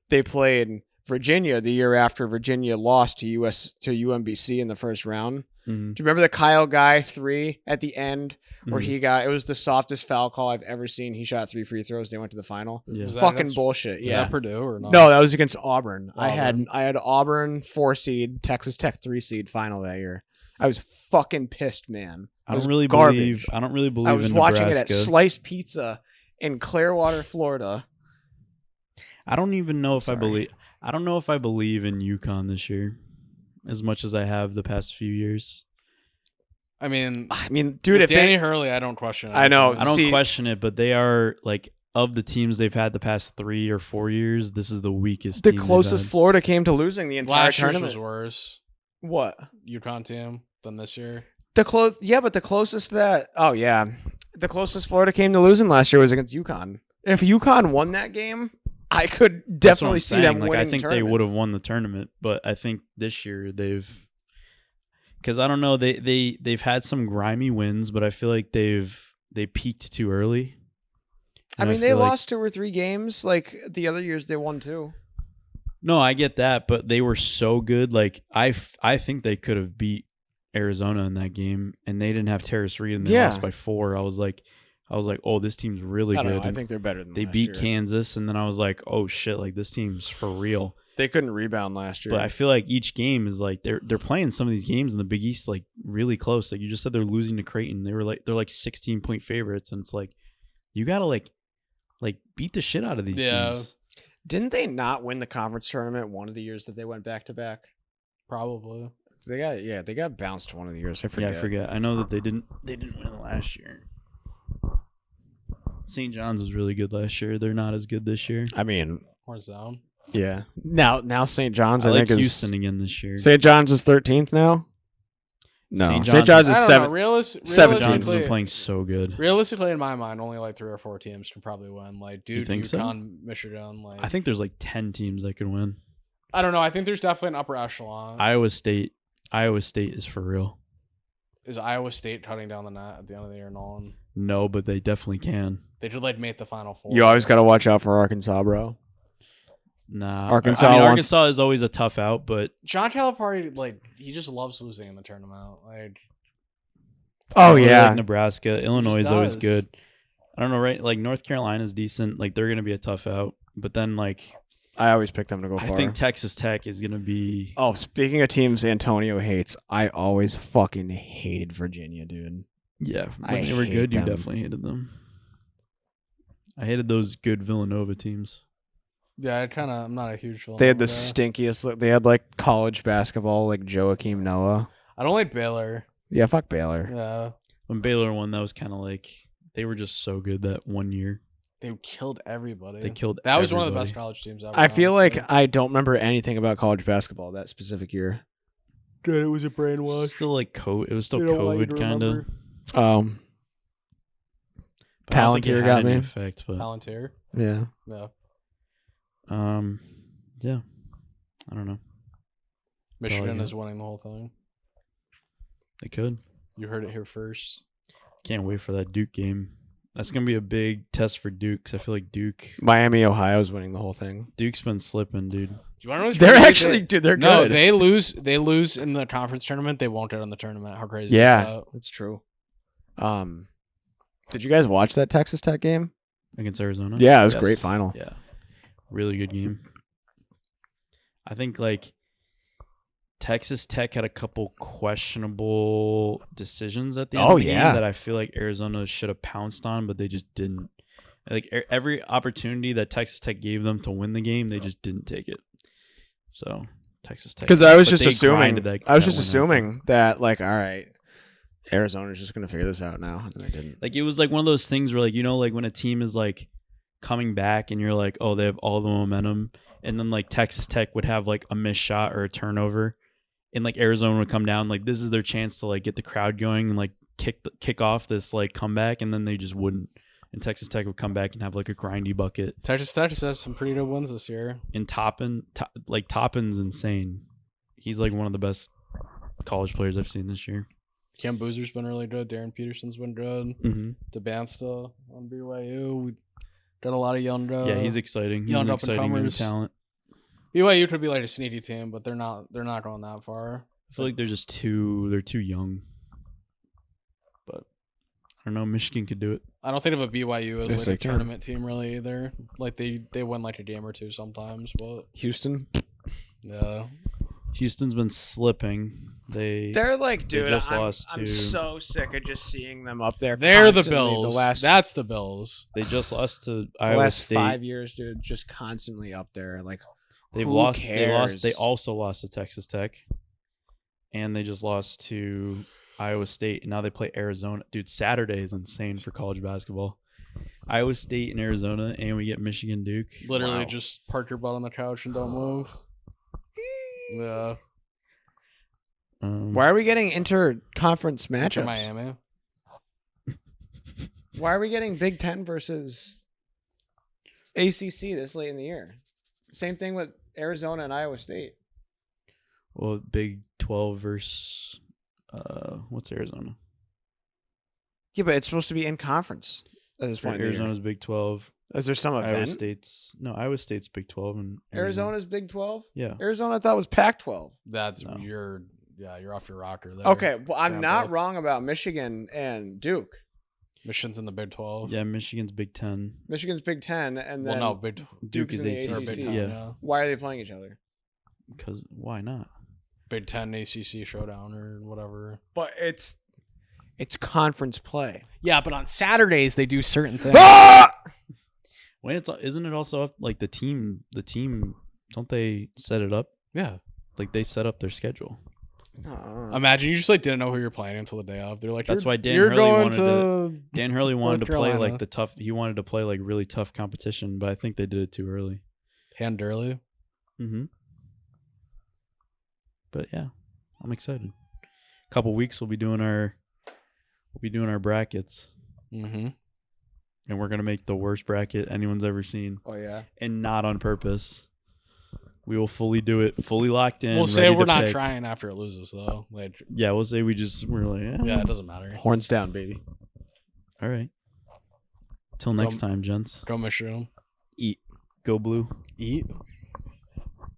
They played Virginia the year after Virginia lost to UMBC in the first round. Mhm. Do you remember the Kyle Guy 3 at the end where Mhm. it was the softest foul call I've ever seen. He shot 3 free throws. They went to the final. Yeah. Was that Fucking against- bullshit. Was Yeah. that Purdue or not? No, that was against Auburn. I Auburn. had Auburn 4 seed, Texas Tech 3 seed final that year. I was fucking pissed, man. I It was don't really garbage. believe I was in watching Nebraska. it at Slice Pizza in Clearwater, Florida. I don't even know if Sorry. I don't know if I believe in UConn this year as much as I have the past few years. I mean, Dude, with if Danny they, Hurley, I don't question it. I know. I don't See- question it, but they are like of the teams they've had the past 3 or 4 years, this is the weakest the team they've closest had. Florida came to losing the entire Last year's tournament. was worse. What? UConn team than this year. But the closest that. Oh yeah, the closest Florida came to losing last year was against UConn. If UConn won that game, I could That's what definitely I'm see saying. them Like, winning. I think they would have won the tournament, but I think this year because I don't know, they've had some grimy wins, but I feel like they peaked too early. I And mean, they feel like- lost 2 or 3 games. Like the other years, they won 2. No, I get that, but they were so good. Like I think they could have beat Arizona in that game, and they didn't have Terrace Reed, and they Yeah. lost by 4. I was like, oh, this team's really I don't good. know. I think they're better than They last beat year. Kansas, and then I was like, oh shit, like this team's for real. They couldn't rebound last year. But I feel like each game is like they're playing some of these games in the Big East like really close. Like you just said, they're losing to Creighton. They're like 16-point favorites, and it's like you gotta like beat the shit out of these Yeah. teams. Didn't they not win the conference tournament one of the years that they went back to back? Probably. They got bounced one of the years. I forget. Yeah, I forget. I know that they didn't win last year. St. John's was really good last year. They're not as good this year. I mean, Horns down. yeah. Now St. John's I I like think Houston is again this year. St. John's is 13th now. No, St. St. John's is I don't 7. know. St. 17. John's has been Realistically, playing so good. realistically, in my mind, only like 3 or 4 teams can probably win. Like Duke, think so? UConn, Michigan. Like I think there's like 10 teams that could win. I don't know. I think there's definitely an upper echelon. Iowa State is for real. Is Iowa State cutting down the net at the end of the year, Nolan? No, but they definitely can. They did like make the Final Four. You always got to watch out for Arkansas, bro. Nah, Arkansas I mean, wants- Arkansas is always a tough out, but John Calipari, like he just loves losing in the tournament. Like Oh I really yeah. like Nebraska, Illinois is always does. good. I don't know, right? Like North Carolina's decent. Like they're gonna be a tough out, but then like I always pick them to go I far. think Texas Tech is gonna be. Oh, speaking of teams Antonio hates, I always fucking hated Virginia, dude. Yeah, I when they were hate good, you them. definitely hated them. I hated those good Villanova teams. yeah, I'm not a huge fan. They had the stinkiest look. They had like college basketball, like Joakim Noah. I don't like Baylor. Yeah, fuck Baylor. Yeah, When Baylor won, that was kind of like they were just so good that one year. they killed everybody. They killed. That was one of the best everybody. college teams ever. I feel honestly. like I don't remember anything about college basketball that specific year. Good, it was a brainwash. Still like it was still They don't want you to COVID kind of. remember. Palantir got me. Effect, but Palantir. Yeah. No, yeah, I don't know. Michigan got. is winning the whole thing. They could. You heard it here first. Can't wait for that Duke game. That's gonna be a big test for Duke. 'Cause I feel like Miami, Ohio's winning the whole thing. Duke's been slipping, dude. Do you want to know what's They're crazy? actually, dude, they're No, good. they lose. They lose in the conference tournament. They won't get in the tournament. How crazy is Yeah, that? that's true. Did you guys watch that Texas Tech game? Against Arizona. Yeah, it was a Yes. great final. Yeah, really good game. I think like Texas Tech had a couple questionable decisions at the end Oh, of the yeah. game that I feel like Arizona should have pounced on, but they just didn't. Like every opportunity that Texas Tech gave them to win the game, they just didn't take it. So Texas Tech. Because I was but just they assuming. grinded that I was win just out there. assuming that, like, all right, Arizona's just gonna figure this out now, and they didn't. Like it was like one of those things where, like, you know, like when a team is like coming back and you're like, oh, they have all the momentum, and then like Texas Tech would have like a missed shot or a turnover, and like Arizona would come down, like this is their chance to like get the crowd going and like kick off this like comeback, and then they just wouldn't. And Texas Tech would come back and have like a grindy bucket. Texas Tech has some pretty good wins this year. And Toppin's insane. He's like one of the best college players I've seen this year. Cam Boozer's been really good. Darren Peterson's been good. Mm-hmm. DeBansta on BYU. We done a lot of young. Yeah, he's exciting. He's young an exciting young up-and-comers. talent. BYU could be like a sneaky team, but they're not. They're not going that far. I feel like they're just they're too young. But I don't know. Michigan could do it. I don't think of a BYU as Yes, like they a can. tournament team really either. Like they win like a game or two sometimes, but Houston. yeah. Houston's been slipping. They're like, dude, just I'm lost I'm to- so sick of just seeing them up there. They're the constantly Bills. The last That's the Bills. They just lost to the Iowa last State. 5 years, dude, just constantly up there. Like, They've who lost. cares? They also lost to Texas Tech, and they just lost to Iowa State. And now they play Arizona. Dude, Saturday is insane for college basketball. Iowa State and Arizona, and we get Michigan Duke. Literally Wow. just park your butt on the couch and don't move. Yeah. Why are we getting inter-conference After matchups? Miami. Why are we getting Big Ten versus ACC this late in the year? Same thing with Arizona and Iowa State. Well, Big 12 versus what's Arizona? Yeah, but it's supposed to be in conference at this point. in the year. Arizona's Big 12. Is there some Iowa event? State's Big 12 and Arizona's Big 12? Yeah. Arizona I thought was Pac-12. That's No. you're off your rocker there. Okay, well, I'm Grandpa. not wrong about Michigan and Duke. Michigan's in the Big 12. Yeah, Michigan's Big 10. Michigan's Big 10, and then Well, no, Big Duke Duke's is in the ACC. or Big ACC. 10. Yeah. Yeah. Why are they playing each other? Because why not? Big 10 ACC showdown or whatever. But it's conference play. Yeah, but on Saturdays they do certain things. Wait, isn't it also up like the team? Don't they set it up? Yeah. Like they set up their schedule. Imagine you just like didn't know who you're playing until the day of. They're like, That's you're, why Dan you're Hurley going wanted to. Dan Hurley wanted North to play Carolina. like the tough. He wanted to play like really tough competition, but I think they did it too early. Hand early. Mm-hmm. But yeah, I'm excited. Couple weeks we'll be doing our brackets, Mm-hmm. and we're gonna make the worst bracket anyone's ever seen, Oh, yeah. and not on purpose. We will fully do it, fully locked in. We'll say ready we're to not pick. trying after it loses though. Like, Yeah, we'll say we're like, yeah, it doesn't matter. Horns down, baby. All right. Till next time, gents. Go Michigan. Eat. Go blue. Eat.